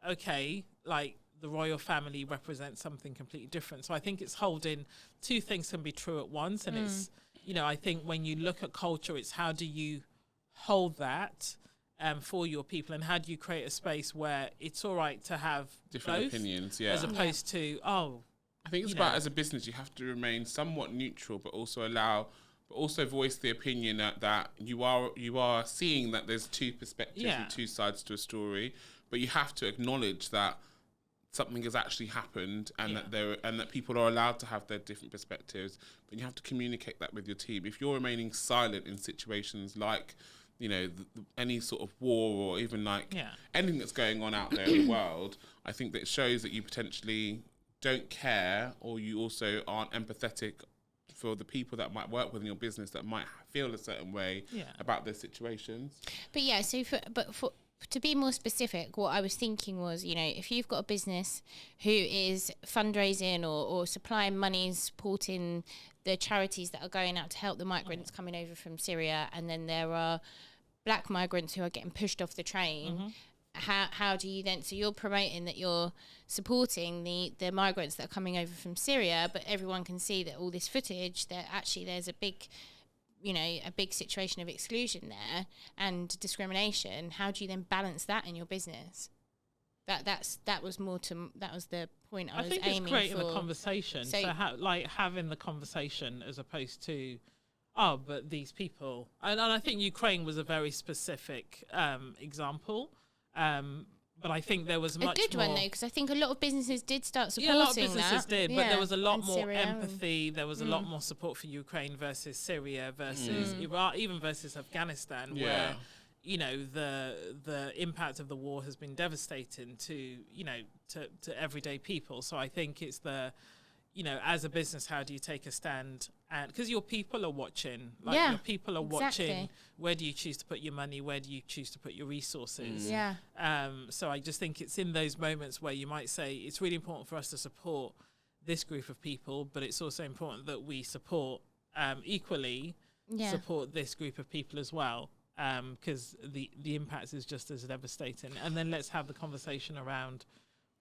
okay, like, the royal family represents something completely different. So I think it's holding two things can be true at once. And it's, I think when you look at culture, it's how do you hold that for your people, and how do you create a space where it's all right to have different both, opinions, as opposed to, I think it's about, as a business, you have to remain somewhat neutral, but also voice the opinion that you are seeing that there's two perspectives and two sides to a story, but you have to acknowledge that something has actually happened, and that people are allowed to have their different perspectives, but you have to communicate that with your team. If you're remaining silent in situations like, any sort of war, or even like anything that's going on out there in the world, I think that it shows that you potentially don't care, or you also aren't empathetic for the people that might work within your business that might feel a certain way about their situations. But yeah, to be more specific, what I was thinking was, if you've got a business who is fundraising or supplying money, supporting the charities that are going out to help the migrants coming over from Syria, and then there are black migrants who are getting pushed off the train, how do you then, so you're promoting that you're supporting the migrants that are coming over from Syria, but everyone can see that all this footage, that actually there's a big situation of exclusion there and discrimination. How do you then balance that in your business? That was the point I was aiming for. I think it's creating the conversation. So having the conversation as opposed to, but these people. And I think Ukraine was a very specific example. But I think there was much more... A good one, though, because I think a lot of businesses did start supporting that. Yeah, a lot of businesses did, but there was a lot more Syria empathy. There was a lot more support for Ukraine versus Syria versus Iraq, even versus Afghanistan, where, the impact of the war has been devastating to everyday people. So I think it's as a business, how do you take a stand? And because your people are watching, your people are watching. Where do you choose to put your money? Where do you choose to put your resources? So I just think it's in those moments where you might say it's really important for us to support this group of people, but it's also important that we support equally support this group of people as well, because the impact is just as devastating. And then let's have the conversation around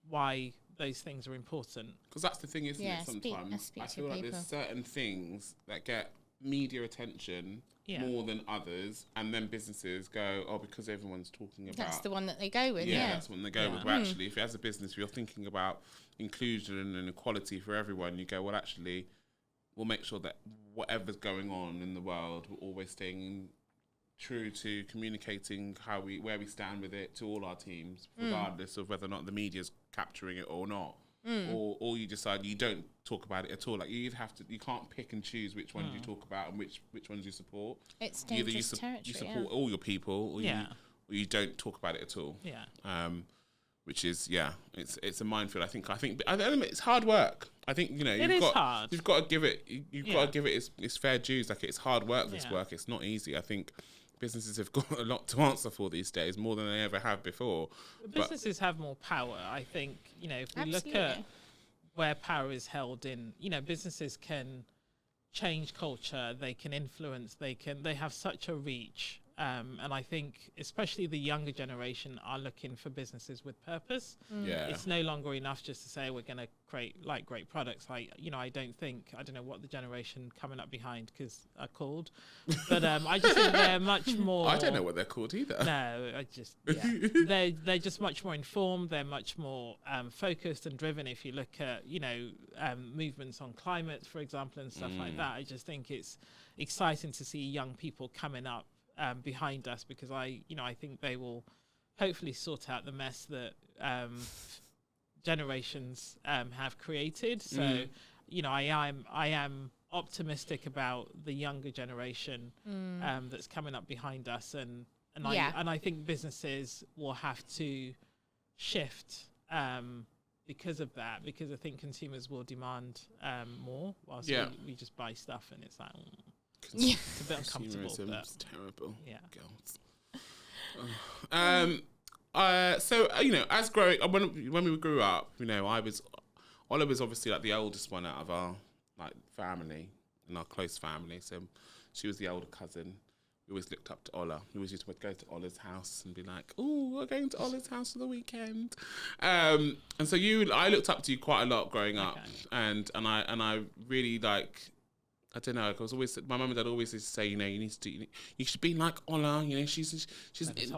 why those things are important. Because that's the thing, isn't it? Sometimes I feel like there's certain things that get media attention more than others, and then businesses go, oh, because everyone's talking about... That's the one that they go with, that's the one they go with. But actually, if as a business, if you're thinking about inclusion and equality for everyone, you go, well, actually, we'll make sure that whatever's going on in the world, we're always staying true to communicating where we stand with it to all our teams, regardless of whether or not the media's capturing it or not, or you decide you don't talk about it at all. Like you can't pick and choose which ones you talk about and which ones you support. It's dangerous territory. You support all your people, or you don't talk about it at all. Which is it's a minefield. I think it's hard work. I think hard. You've got to give it its fair dues. Like it's hard work. This work. It's not easy. I think businesses have got a lot to answer for these days, more than they ever have before. Businesses have more power. I think if we look at where power is held in, businesses can change culture. They can influence. They have such a reach. And I think especially the younger generation are looking for businesses with purpose. It's no longer enough just to say we're going to create great products. I don't know what the generation coming up behind are called, but I just think they're much more... I don't know what they're called either. No, they're just much more informed. They're much more focused and driven. If you look at movements on climate, for example, and stuff like that, I just think it's exciting to see young people coming up behind us, because I think they will hopefully sort out the mess that generations have created. So, I am optimistic about the younger generation that's coming up behind us, and I think businesses will have to shift because of that, because I think consumers will demand more, whilst we just buy stuff and it's like. It's a bit uncomfortable. Consumerism's terrible. Yeah. Girls. So as growing when we grew up, Ola was obviously like the oldest one out of our family, in our close family. So she was the older cousin. We always looked up to Ola. We always used to go to Ola's house and be like, "Oh, we're going to Ola's house for the weekend." And so I looked up to you quite a lot growing up, and I really I don't know. My mum and dad always used to say, you should be like Ola. She's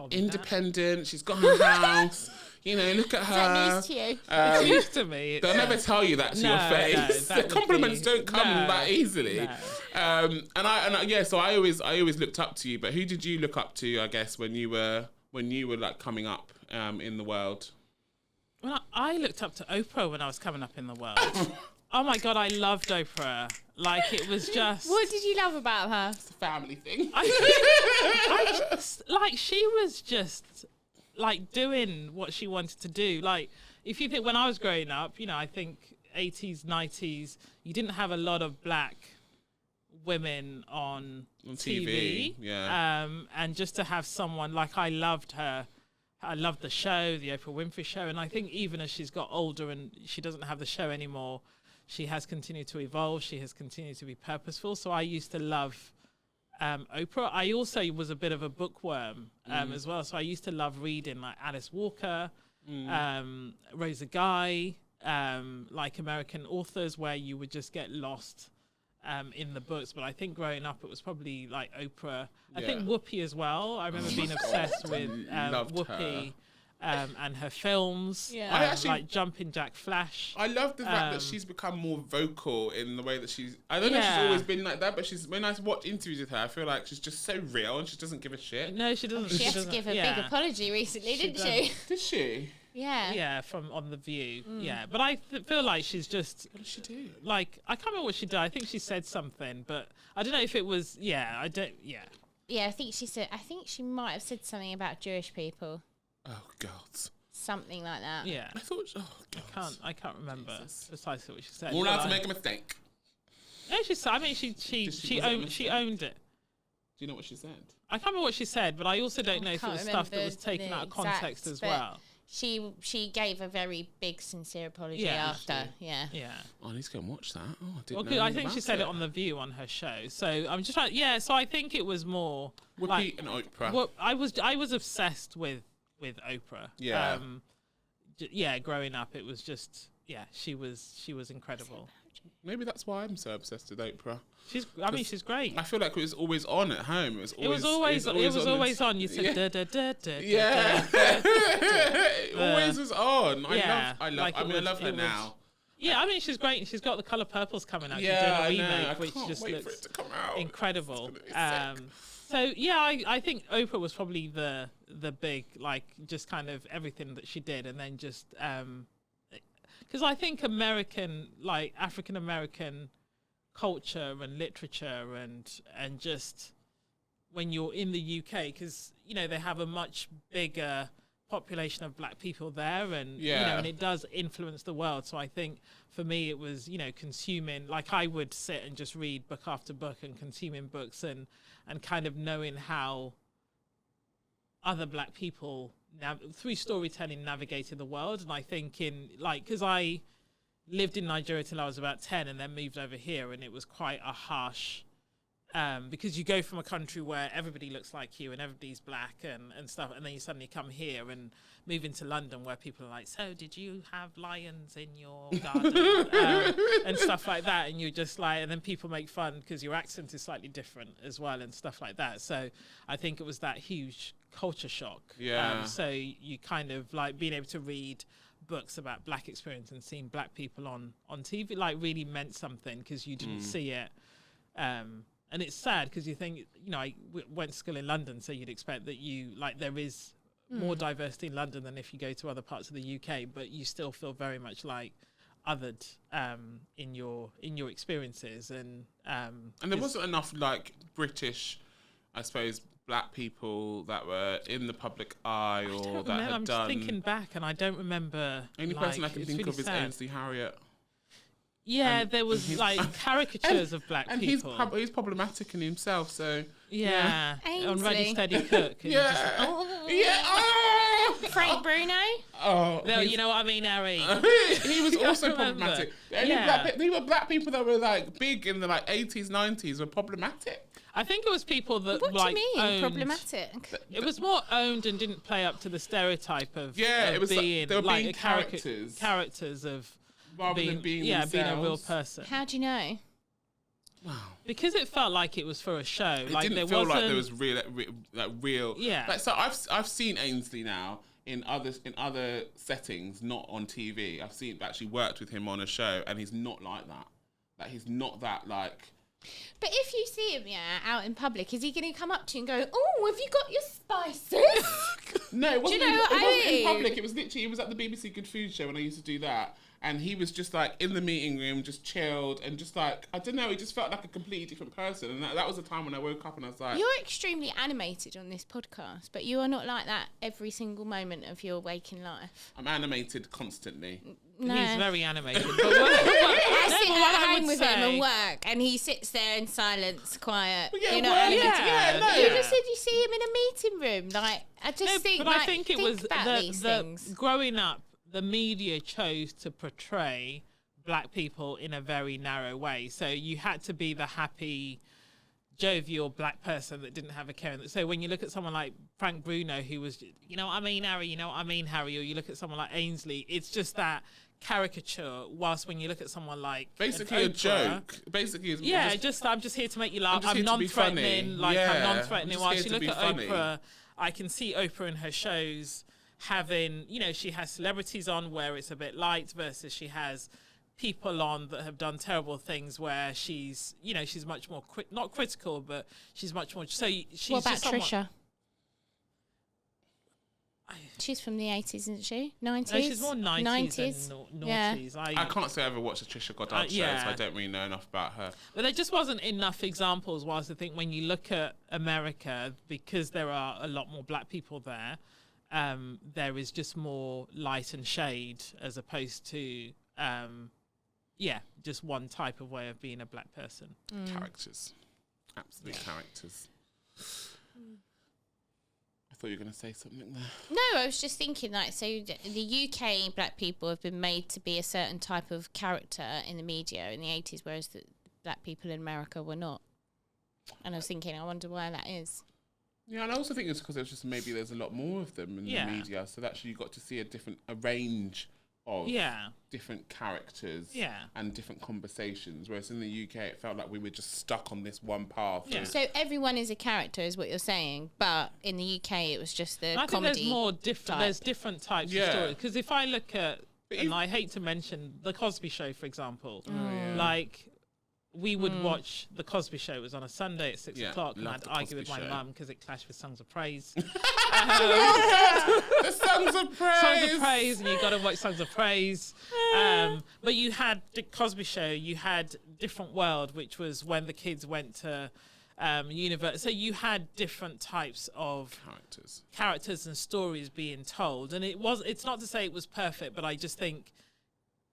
independent. She's got her house. Look at her. Is that news to you? It's news to me. They'll never tell you that to your face. The compliments don't come that easily. No. So I always looked up to you. But who did you look up to? I guess when you were coming up in the world. Well, I looked up to Oprah when I was coming up in the world. Oh my God, I loved Oprah. It was just... What did you love about her? It's a family thing. She was just, doing what she wanted to do. If you think when I was growing up, I think 80s, 90s, you didn't have a lot of black women on TV. And just to have someone, I loved her. I loved the show, the Oprah Winfrey Show. And I think even as she's got older and she doesn't have the show anymore, she has continued to evolve. She has continued to be purposeful. So I used to love Oprah. I also was a bit of a bookworm as well. So I used to love reading Alice Walker, Rosa Guy, American authors where you would just get lost in the books. But I think growing up, it was probably Oprah. I think Whoopi as well. I remember being obsessed with Whoopi. And her films, I actually, Jumpin' Jack Flash. I love the fact that she's become more vocal in the way that she's... I don't know if she's always been like that, but when I watch interviews with her, I feel like she's just so real and she doesn't give a shit. No, she doesn't. She had to give a big apology recently, didn't she? Did she? Yeah. Yeah, from On The View. Yeah, but I feel like she's just... What did she do? I can't remember what she did. I think she said something, but I don't know if it was... Yeah, I think she might have said something about Jewish people. Oh, God. something like that. Yeah. I thought, oh God. I can't remember precisely what she said. We're allowed to make a mistake. No, she owned it. Do you know what she said? I can't remember what she said, but I also don't know if it was stuff that was taken out of context as well. She gave a very big, sincere apology after. Yeah. Oh, I need to go and watch that. Oh, I didn't know. Well, I think she said it on The View on her show. So I'm just trying. Yeah. So I think it was more Whoopi and Oprah. Well, I was obsessed with Oprah. Yeah. Growing up, it was just she was incredible. Maybe that's why I'm so obsessed with Oprah. She's great. I feel like it was always on at home. It was always on. You said da da da da. Yeah. It always was on. I love her now. Yeah, I mean she's great. She's got The Colour Purple's coming out. Yeah, she's doing a remake, I which can't just wait looks for it to come out. incredible. Sick. I think Oprah was probably the big, like, just kind of everything that she did, and then just because I think African American culture and literature and just when you're in the UK, because they have a much bigger population of black people there, and and it does influence the world. So I think for me it was consuming, like I would sit and just read book after book and consuming books and kind of knowing how other black people through storytelling navigated the world. And I think because I lived in Nigeria till I was about 10 and then moved over here, and it was quite a harsh because you go from a country where everybody looks like you and everybody's black and stuff, and then you suddenly come here and move into London where people are like, so did you have lions in your garden and stuff like that, and you're just like, and then people make fun because your accent is slightly different as well and stuff like that. So I think it was that huge culture shock. So you kind of like being able to read books about black experience and seeing black people on TV really meant something, because you didn't see it. And it's sad because you think, I went to school in London, so you'd expect that there is more diversity in London than if you go to other parts of the UK, but you still feel very much like othered in your experiences. And there wasn't enough British, I suppose, black people that were in the public eye or that had done. I'm just thinking back, and I don't remember. Only person I can think of is Ainsley Harriott. Yeah, there was caricatures of black people. And he's problematic in himself, so... Yeah. On Ready, Steady, Cook. Frank Bruno? Oh. No, you know what I mean, Harry? He was also problematic. The only black people that were big in the 80s, 90s were problematic. I think it was people that what do you mean problematic? It was more owned and didn't play up to the stereotype of it was being they were being characters of rather than being themselves. Being a real person. How do you know? Wow. Because it felt like it was for a show. It didn't feel like there was real. Yeah. So I've seen Ainsley now in other settings, not on TV. I've actually worked with him on a show, and he's not like that. He's not that like. But if you see him, out in public, is he going to come up to you and go, "Oh, have you got your spices?" No, it wasn't. Do you know it wasn't I mean? in public. It was literally. He was at the BBC Good Food Show when I used to do that. And he was just in the meeting room, just chilled and just I don't know, he just felt like a completely different person. And that was the time when I woke up and I was like... You're extremely animated on this podcast, but you are not like that every single moment of your waking life. I'm animated constantly. No. He's very animated. But I sit at home with him and work, and he sits there in silence, quiet. You know what I mean? You just said you see him in a meeting room. I just think, but I think it was these things. Growing up, the media chose to portray black people in a very narrow way. So you had to be the happy, jovial black person that didn't have a care. So when you look at someone like Frank Bruno, who was, you know what I mean, Harry, you know what I mean, Harry, or you look at someone like Ainsley, it's just that caricature. Whilst when you look at someone like basically a joke, basically I'm just here to make you laugh. I'm non-threatening, I'm non-threatening. Whilst you look at Oprah, I can see Oprah in her shows having, she has celebrities on where it's a bit light versus she has people on that have done terrible things where she's much more not critical, but she's much more. So she's what about just Trisha? She's from the 80s, isn't she? 90s? No, she's more 90s than noughties. Yeah. I can't say I ever watched a Trisha Goddard show, so I don't really know enough about her. But there just wasn't enough examples, whilst I think when you look at America, because there are a lot more black people there, there is just more light and shade as opposed to just one type of way of being a black person. Characters. Absolute characters. I thought you were going to say something there. No, I was just thinking, like, so the UK black people have been made to be a certain type of character in the media in the 80s, whereas the black people in America were not. And I was thinking, I wonder why that is. Yeah, and I also think it's because there's just maybe there's a lot more of them in the media, so actually you got to see a range of different characters and different conversations, whereas in the UK it felt like we were just stuck on this one path. Yeah. So everyone is a character is what you're saying, but in the UK it was just the comedy. I think there's more different. There's different types of stories, because if I look at, and I hate to mention the Cosby Show, for example, like we would watch the Cosby Show. It was on a Sunday at 6 o'clock, and I'd argue with my mum because it clashed with Songs of Praise. The Songs of Praise. Songs of Praise, and you got to watch Songs of Praise. But you had the Cosby Show. You had Different World, which was when the kids went to university. So you had different types of characters and stories being told. And it's not to say it was perfect, but I just think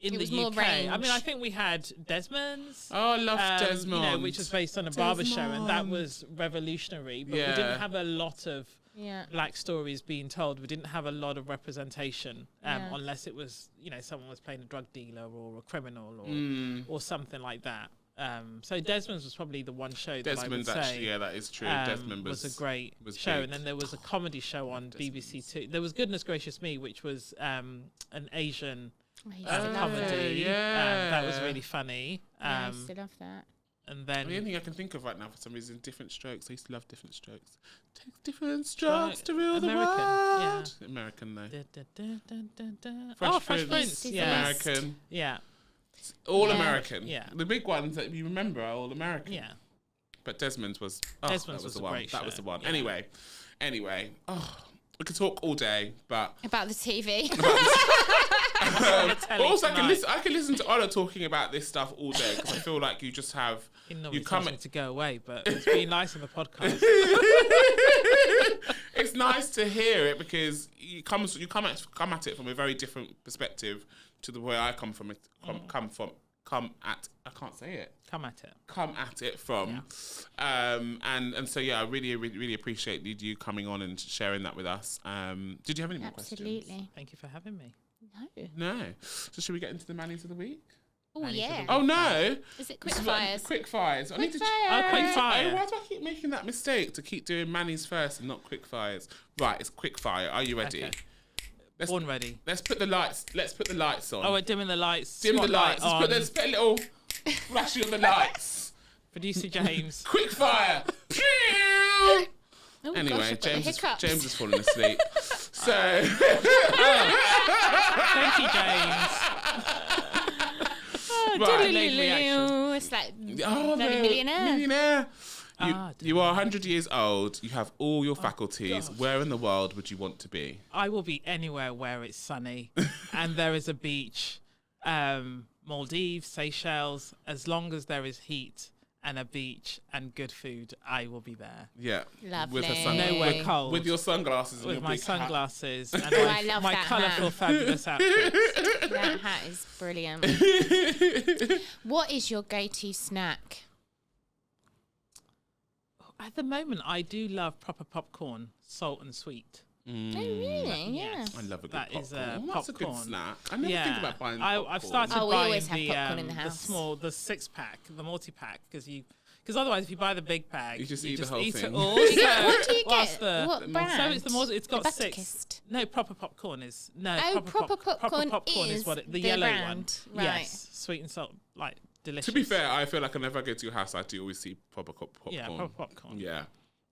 in the UK, I mean, I think we had Desmond's. Oh, I love Desmond. Which was based on a barber show, and that was revolutionary. But we didn't have a lot of black stories being told. We didn't have a lot of representation, unless it was, someone was playing a drug dealer or a criminal or something like that. So Desmond's was probably the one show that I would say. Actually, that is true. Desmond was a great show, and then there was a comedy show on BBC Two. There was Goodness Gracious Me, which was an Asian comedy. That was really funny. I used to love that. And then the only thing I can think of right now for some reason, Different Strokes. I used to love Different Strokes. Takes different strokes to rule the world. American though. Fresh Prince. American. Yeah. All American. Yeah. The big ones that you remember are all American. Yeah. But Desmond's was the one. That was the one. Yeah. Anyway. We could talk all day, but about the TV. Also, I can listen to Ola talking about this stuff all day, because I feel like you just have you come to go away, but it's been nice on the podcast. It's nice to hear it because you come at it from a very different perspective to the way I come at it from. And so I really, really, really appreciate you coming on and sharing that with us. Did you have any more questions? Absolutely. Thank you for having me. No. So should we get into the Mannies of the Week? Oh, yeah. Oh, no. Is it quick fires? Quick fires. Quick fire. Why do I keep making that mistake to keep doing Mannies first and not quick fires? Right, it's quick fire. Are you ready? Okay. Born ready. Let's put the lights on. Oh, we're dimming the lights. Dim the lights. Let's put a little flashing on the lights. Producer James. Quick fire. Oh, anyway, gosh, James is falling asleep. So thank you, James. It's like bloody millionaire. You are 100 years old. You have all your faculties. Where in the world would you want to be? I will be anywhere where it's sunny and there is a beach. Maldives, Seychelles. As long as there is heat and a beach and good food, I will be there. Yeah. Lovely. Nowhere cold. With your sunglasses. And with your my big sunglasses hat. and my colourful, fabulous outfits. That hat is brilliant. What is your go-to snack? At the moment, I do love proper popcorn, salt and sweet. Oh, really? Yeah. I love a good that popcorn. Is a That's popcorn. a good snack. I never think about buying popcorn. I've started we buying always have popcorn in the house. the 6-pack, the multi-pack, because otherwise, if you buy the big bag, you just eat the whole thing. It all. What do you get? What brand? So it's got 6. Kissed. No, proper popcorn is proper popcorn is what the yellow brand. one. Right. Yes, sweet and salt, like delicious. To be fair, I feel like whenever I go to your house, I do always see proper popcorn. Yeah, proper popcorn. Yeah.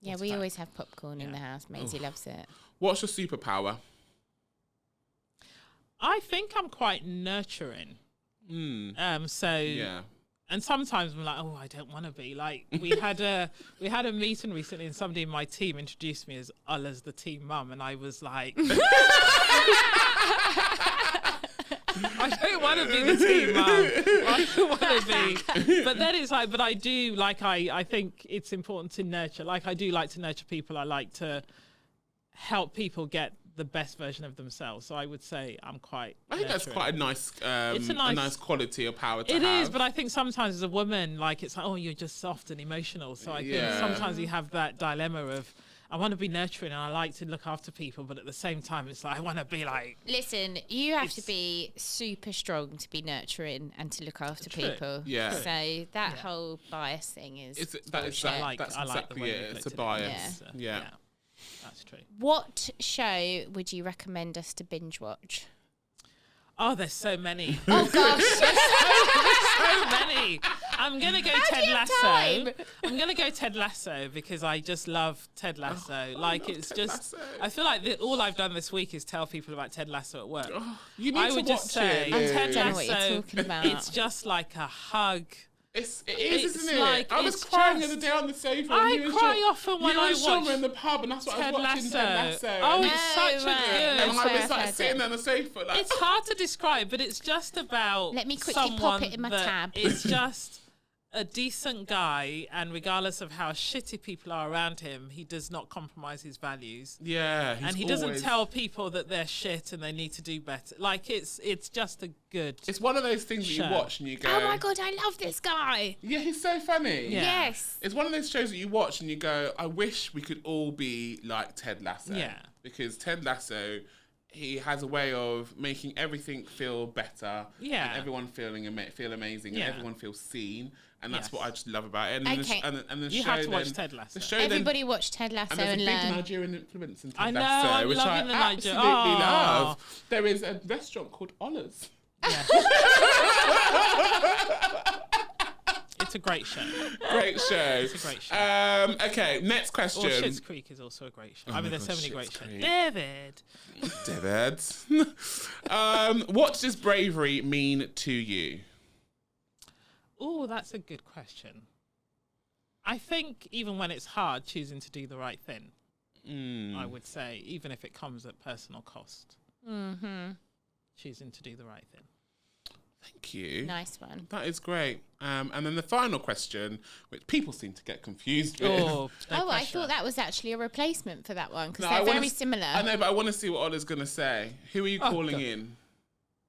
Yeah, we always have popcorn in the house. Maisie loves it. What's your superpower? I think I'm quite nurturing. And sometimes I'm like, oh, I don't want to be. Like we had a meeting recently, and somebody in my team introduced me as Ola's the team mum, and I was like, I don't want to be the team mum. I don't want to be. But then it's like, but I do like. I think it's important to nurture. Like I do like to nurture people. I like to help people get the best version of themselves. So I would say I'm quite I think that's nurturing. quite a nice, It's a nice quality of power to It have. is, but I think sometimes as a woman, like it's like, oh, you're just soft and emotional. So I think sometimes you have that dilemma of, I want to be nurturing and I like to look after people, but at the same time, it's like I want to be like. Listen, you have to be super strong to be nurturing and to look after people. Yeah. So that whole bias thing is. That's I like the exactly way it. you've It's a looked at it. bias. Yeah. That's true. What show would you recommend us to binge watch? Oh, there's so many. Oh gosh. So many. I'm going to go Ted Lasso. I'm going to go Ted Lasso because I just love Ted Lasso. It's Ted just, Lasso. I feel like all I've done this week is tell people about Ted Lasso at work. You need I to would just watch say, it. Ted don't know what you're Lasso, talking about. it's just like a hug. It is, It's isn't it? like- I was it's crying just- the other day on the sofa. I you and cry Sean- often when you I and Sean watch were in the pub, and that's what I Ted was watching. Lasso. Ted Lasso. Oh, and, it's such a right. good. and I was I've like heard sitting it. on the sofa, like It's hard to describe, but it's just about Let me quickly pop someone it in my that tab. is just a decent guy, and regardless of how shitty people are around him, he does not compromise his values. yeah, And he doesn't tell people that they're shit and they need to do better. Like it's just a good. It's one of those things that you show. watch and you go, Oh my god, I love this guy. yeah, he's so funny. Yeah. Yes. It's one of those shows that you watch and you go, I wish we could all be like Ted Lasso. Yeah. Because Ted Lasso, he has a way of making everything feel better. Yeah. And everyone feel amazing. Yeah. And everyone feels seen. And that's Yes. what I just love about it. And Okay. the You show have to watch then- Ted Lasso. The show Everybody watch Ted Lasso and there's a and big learn. Nigerian influence in Ted I know, Lasso, I'm which loving the I Niger- absolutely Oh. love. There is a restaurant called Ola's. Yeah. It's a great show. Great show. It's a great show. Okay, next Or question. Schitt's Creek is also a great show. I mean, my there's so God, many great Schitt's shows. Creek. David. David. What does bravery mean to you? Oh, that's a good question. I think even when it's hard, choosing to do the right thing, I would say, even if it comes at personal cost, choosing to do the right thing. Thank you. Nice one. That is great. And then the final question, which people seem to get confused with. Oh, no I pressure. thought that was actually a replacement for that one because No, I they're wanna very s- similar. I know, but I want to see what Ola's going to say. Who are you calling God. in?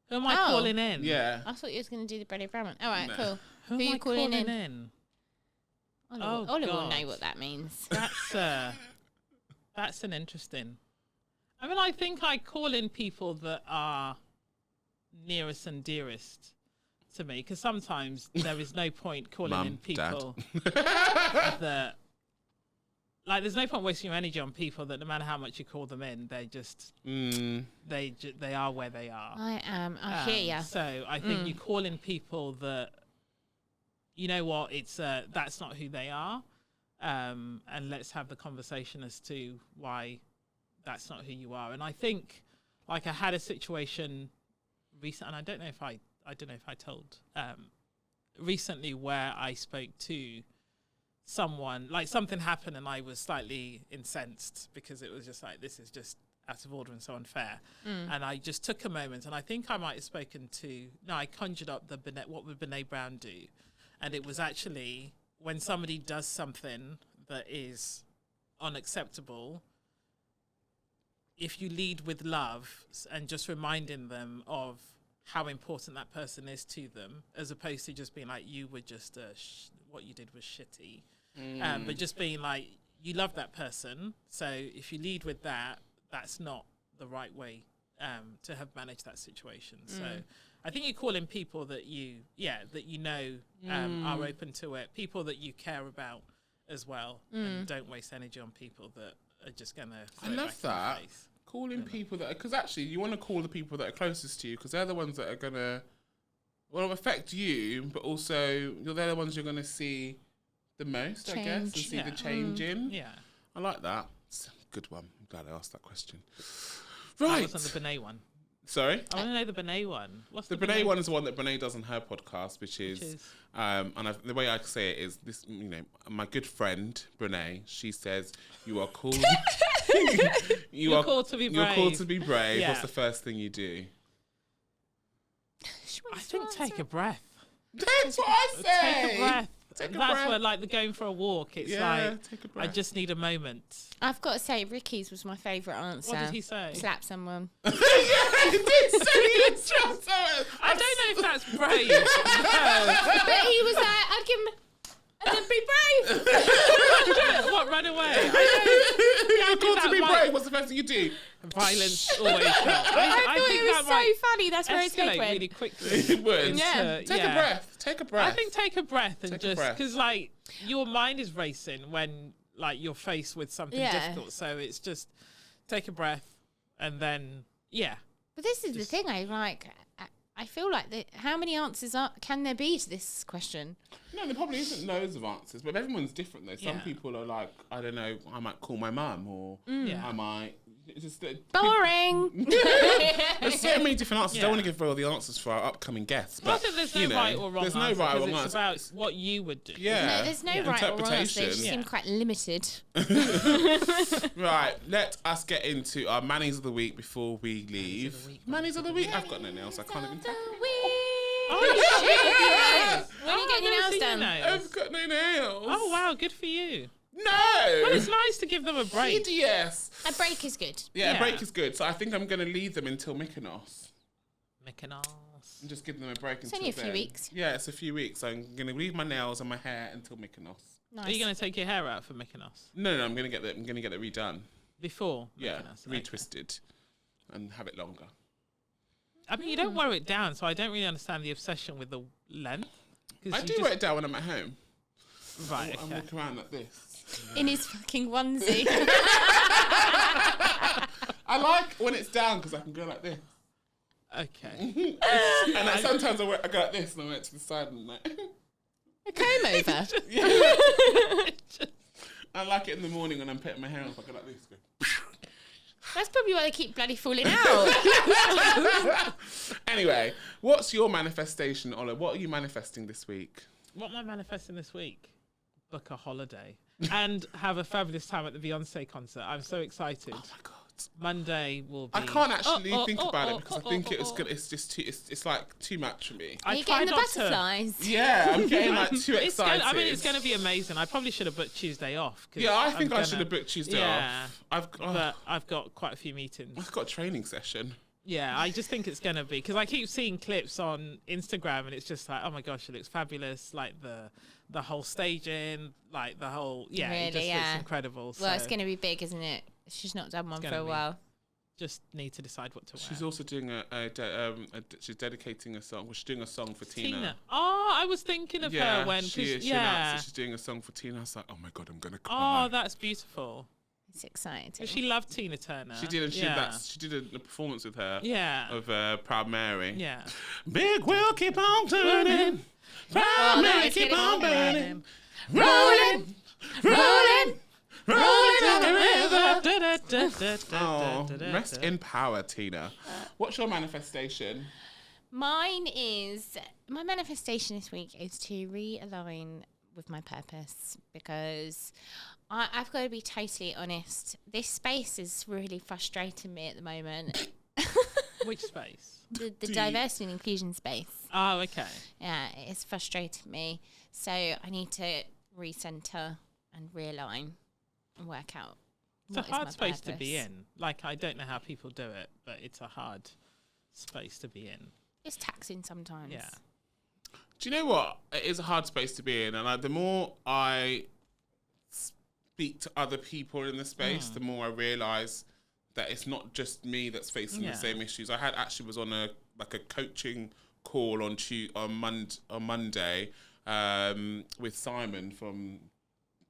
Who am I Oh. calling in? Yeah. I thought you was going to do the Bready Brown one. All right, No. cool. Who Who am you I calling calling in? in? Ola Oh, will God. know what that means. That's an interesting. I mean, I think I call in people that are nearest and dearest to me, because sometimes there is no point calling Mum, in Dad. people that, like, there's no point wasting your energy on people that no matter how much you call them in, they just they are where they are. I hear ya. So I think you call in people that, you know what, it's that's not who they are, and let's have the conversation as to why that's not who you are. And I think, like, I had a situation recent, and I don't know if I told recently, where I spoke to someone, like something happened and I was slightly incensed because it was just like, this is just out of order and so unfair. And I just took a moment, and I think I might have spoken to, no, I conjured up what would Brene Brown do? And it was actually, when somebody does something that is unacceptable, if you lead with love and just reminding them of how important that person is to them, as opposed to just being like, you were just, what you did was shitty. But just being like, you love that person, so if you lead with that, that's not the right way to have managed that situation. So I think you call in people that you know are open to it, people that you care about as well, and don't waste energy on people that are just going to. I love that. Calling people that, because actually you want to call the people that are closest to you, because they're the ones that are going to, well, affect you, but also they're the ones you're going to see the most, I guess, and see the change in. Yeah. I like that. It's a good one. I'm glad I asked that question. That Right. wasn't the Benet one. Sorry? I want to know the Benet one. What's The Brene one is the one that Brene does on her podcast, which is the way I say it is this, my good friend, Brene, she says, you are called... You're called to be brave. You're called to be brave. Yeah. What's the first thing you do? I think take a breath. That's what I say! Take a breath. Take a That's breath. where, like, the going for a walk. It's take a I breath. just need a moment. I've got to say, Ricky's was my favourite answer. What did he say? Slap someone. Yeah, he did say he would slap someone. I don't know if that's brave. No. But he was like, I'd give him, and then be brave. What, run away? You're called to that be might- brave. What's the first thing you do? Violence always helps. I thought think it was that so might funny. That's where his head escalate went. really quickly. It would. Yeah. Take a breath. Take a breath. I think take a breath and Take a just breath. because like your mind is racing when like you're faced with something difficult. So it's just take a breath and then But this is the thing. I feel like how many answers can there be to this question? No, there probably isn't loads of answers, but everyone's different though. Some Yeah. people are like, I don't know, I might call my mum, or Yeah. I might. It's just that Boring. there's so many different answers. I Yeah. don't want to give all the answers for our upcoming guests. Well, I But think there's no you know, right or wrong there's no answer, right or 'cause wrong it's answer. about what you would do. Yeah. No, there's no right or wrong answer. They just Interpretation. seem Yeah. quite limited. Right, let us get into our Mannies of the Week before we leave. Mannies of the Week? I've got no nails, I can't even tell. Oh, shit. When are you Oh, getting your I've never nails seen done? your nails. I've got no nails. Oh wow, good for you. No! Well, it's nice to give them a break. Hideous. A break is good. Yeah, a Yeah. break is good. So I think I'm going to leave them until Mykonos. Mykonos. And just give them a break It's until only a few then. weeks. Yeah, it's a few weeks. I'm going to leave my nails and my hair until Mykonos. Nice. Are you going to take your hair out for Mykonos No, I'm going to get it. I'm going to get it redone. before Yeah, Mykonos? Okay. retwisted, and have it longer. I mean, you don't wear it down, so I don't really understand the obsession with the length. 'Cause I you do just- wear it down when I'm at home. Right, I'm okay. walking around like this. In his fucking onesie. I like when it's down because I can go like this. Okay. And like, sometimes I go like this and I wear it to the side and I'm like. A comb over. I like it in the morning when I'm putting my hair on. If I go like this. Go. That's probably why they keep bloody falling out. Anyway, what's your manifestation, Ola? What are you manifesting this week? What am I manifesting this week? Book a holiday and have a fabulous time at the Beyonce concert. I'm so excited. Oh my god. Monday will be. I can't actually Oh, think oh, about oh, it because oh, I think oh, it's oh. good. It's just too. It's like too much for me. Are I you try getting the not to- butterflies? Yeah, I'm getting like too It's excited. I mean, it's going to be amazing. I probably should have booked Tuesday off. 'Cause Yeah, I think I'm I should have booked Tuesday Yeah. off. But I've got quite a few meetings. I've got a training session. Yeah, I just think it's going to be because I keep seeing clips on Instagram and it's just like, oh my gosh, it looks fabulous. Like the whole staging, like the whole it Really, just yeah. looks incredible. Well, it's So going to be big, isn't it? She's not done one for gonna a be. while. just need to decide what to wear. She's also doing she's dedicating a song. Well, she's doing a song for Tina. Tina. Oh, I was thinking of her when she 'cause- announced that she's doing a song for Tina. I was like, oh my god, I'm gonna cry. Oh, that's beautiful. It's exciting. 'Cause she loved Tina Turner. She did, and yeah. she did a performance with her Yeah. of Proud Mary. Yeah. Big wheel keep on turning, Proud Oh, Mary let's keep get it on on burning, Rolling, rolling, rolling down the river. Da-da-da-da-da-da-da-da. Oh, rest in power, Tina. What's your manifestation? Mine is my manifestation this week is to realign with my purpose because I've got to be totally honest. This space is really frustrating me at the moment. Which space? The Do you- diversity and inclusion space. Oh, okay. Yeah, it's frustrating me. So I need to recenter and realign and work out. It's a what is my hard space to be purpose. in. Like, I don't know how people do it, but it's a hard space to be in. It's taxing sometimes. Yeah. Do you know what? It is a hard space to be in, and the more I speak to other people in the space, the more I realise that it's not just me that's facing Yeah. the same issues. I was on a coaching call on Monday with Simon from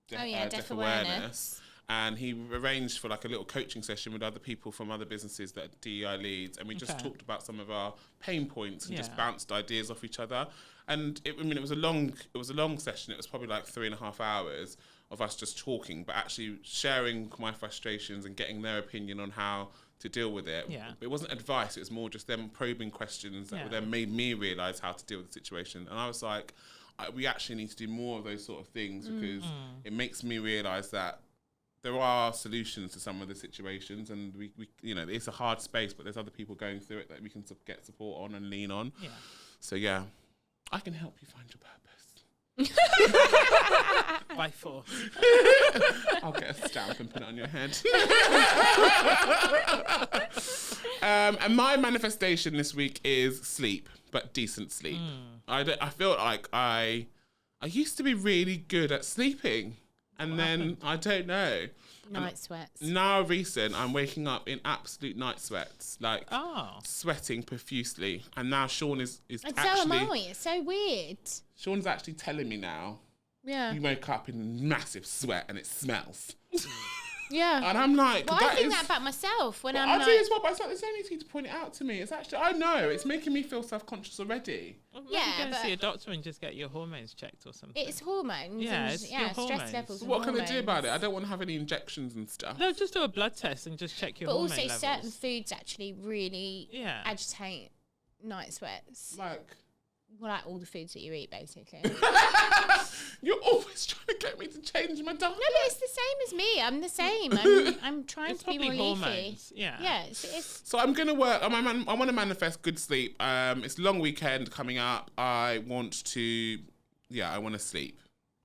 Deaf Awareness. And he arranged for like a little coaching session with other people from other businesses that DEI leads, and we just Okay. talked about some of our pain points and just Yeah. bounced ideas off each other. And it was a long session. It was probably like 3.5 hours of us just talking, but actually sharing my frustrations and getting their opinion on how to deal with it. Yeah. It wasn't advice. It was more just them probing questions that Yeah. then made me realise how to deal with the situation. And I was like, we actually need to do more of those sort of things because it makes me realise that there are solutions to some of the situations, and we it's a hard space, but there's other people going through it that we can get support on and lean on. Yeah. So yeah, I can help you find your purpose. By force. I'll get a stamp and put it on your head. And my manifestation this week is sleep, but decent sleep. I feel like I used to be really good at sleeping, and then I don't know. Night sweats. Now recent, I'm waking up in absolute night sweats, like Oh. sweating profusely. And now Sean is And actually... so am I. It's so weird. Sean's actually telling me now, Yeah. you woke up in massive sweat and it smells. Yeah. And I'm like... Well, I think that about myself when I'm I like... do as well, but it's like, there's no need to point it out to me. It's actually... I know, it's making me feel self-conscious already. Well, Yeah, maybe go but- see a doctor and just get your hormones checked or something. It's hormones. Yeah, and it's your stress hormones. levels. So and what can they do hormones. about it? I don't want to have any injections and stuff. No, just do a blood test and just check your But hormone also, levels. certain foods actually really Yeah. agitate night sweats. Like... Well, like all the foods that you eat, basically. You're always trying to get me to change my diet. No, but it's the same as me. I'm the same. I'm trying It's to be probably more leafy. hormones. Yeah. Yeah, it's So I'm gonna work. I want to manifest good sleep. It's a long weekend coming up. I want to sleep.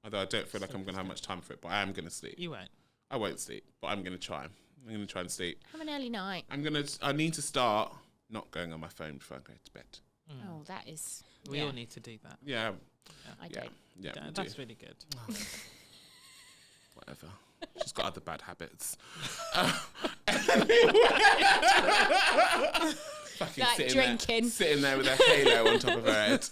Although I don't feel like I'm gonna have much time for it, but I am gonna sleep. You won't. I won't sleep, but I'm gonna try. I'm gonna try and sleep. have an early night. I need to start not going on my phone before I go to bed. Oh, that is. We yeah, all need to do that. Yeah, I yeah, don't. yeah. we That's do. really good. Whatever. She's got other bad habits. Fucking Like drinking. sitting there with a halo on top of her head.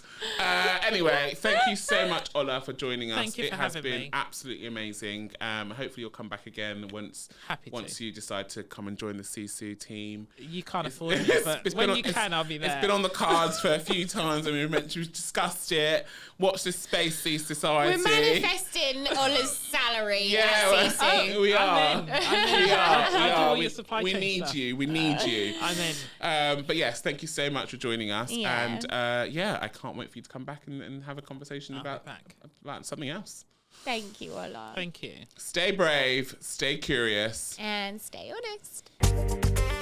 Anyway, thank you so much, Ola, for joining us. Thank you for it has having been me. absolutely amazing. Hopefully you'll come back again once Happy to. you decide to come and join the SISU team. You can't afford it, It's but been when on- you can, I'll be there. It's been on the cards for a few times, and we've discussed it. Watch this Space Sea Society. We're manifesting Ola's salary Yeah, at CC. we are. I'm in. We I'll do all are. your supply We chain need stuff. you. We need you. I'm in. But yes, thank you so much for joining us. Yeah. And I can't wait for you to come back and have a conversation I'll be about back. something else. Thank you, Ola. Thank you. Stay brave, stay curious. And stay honest.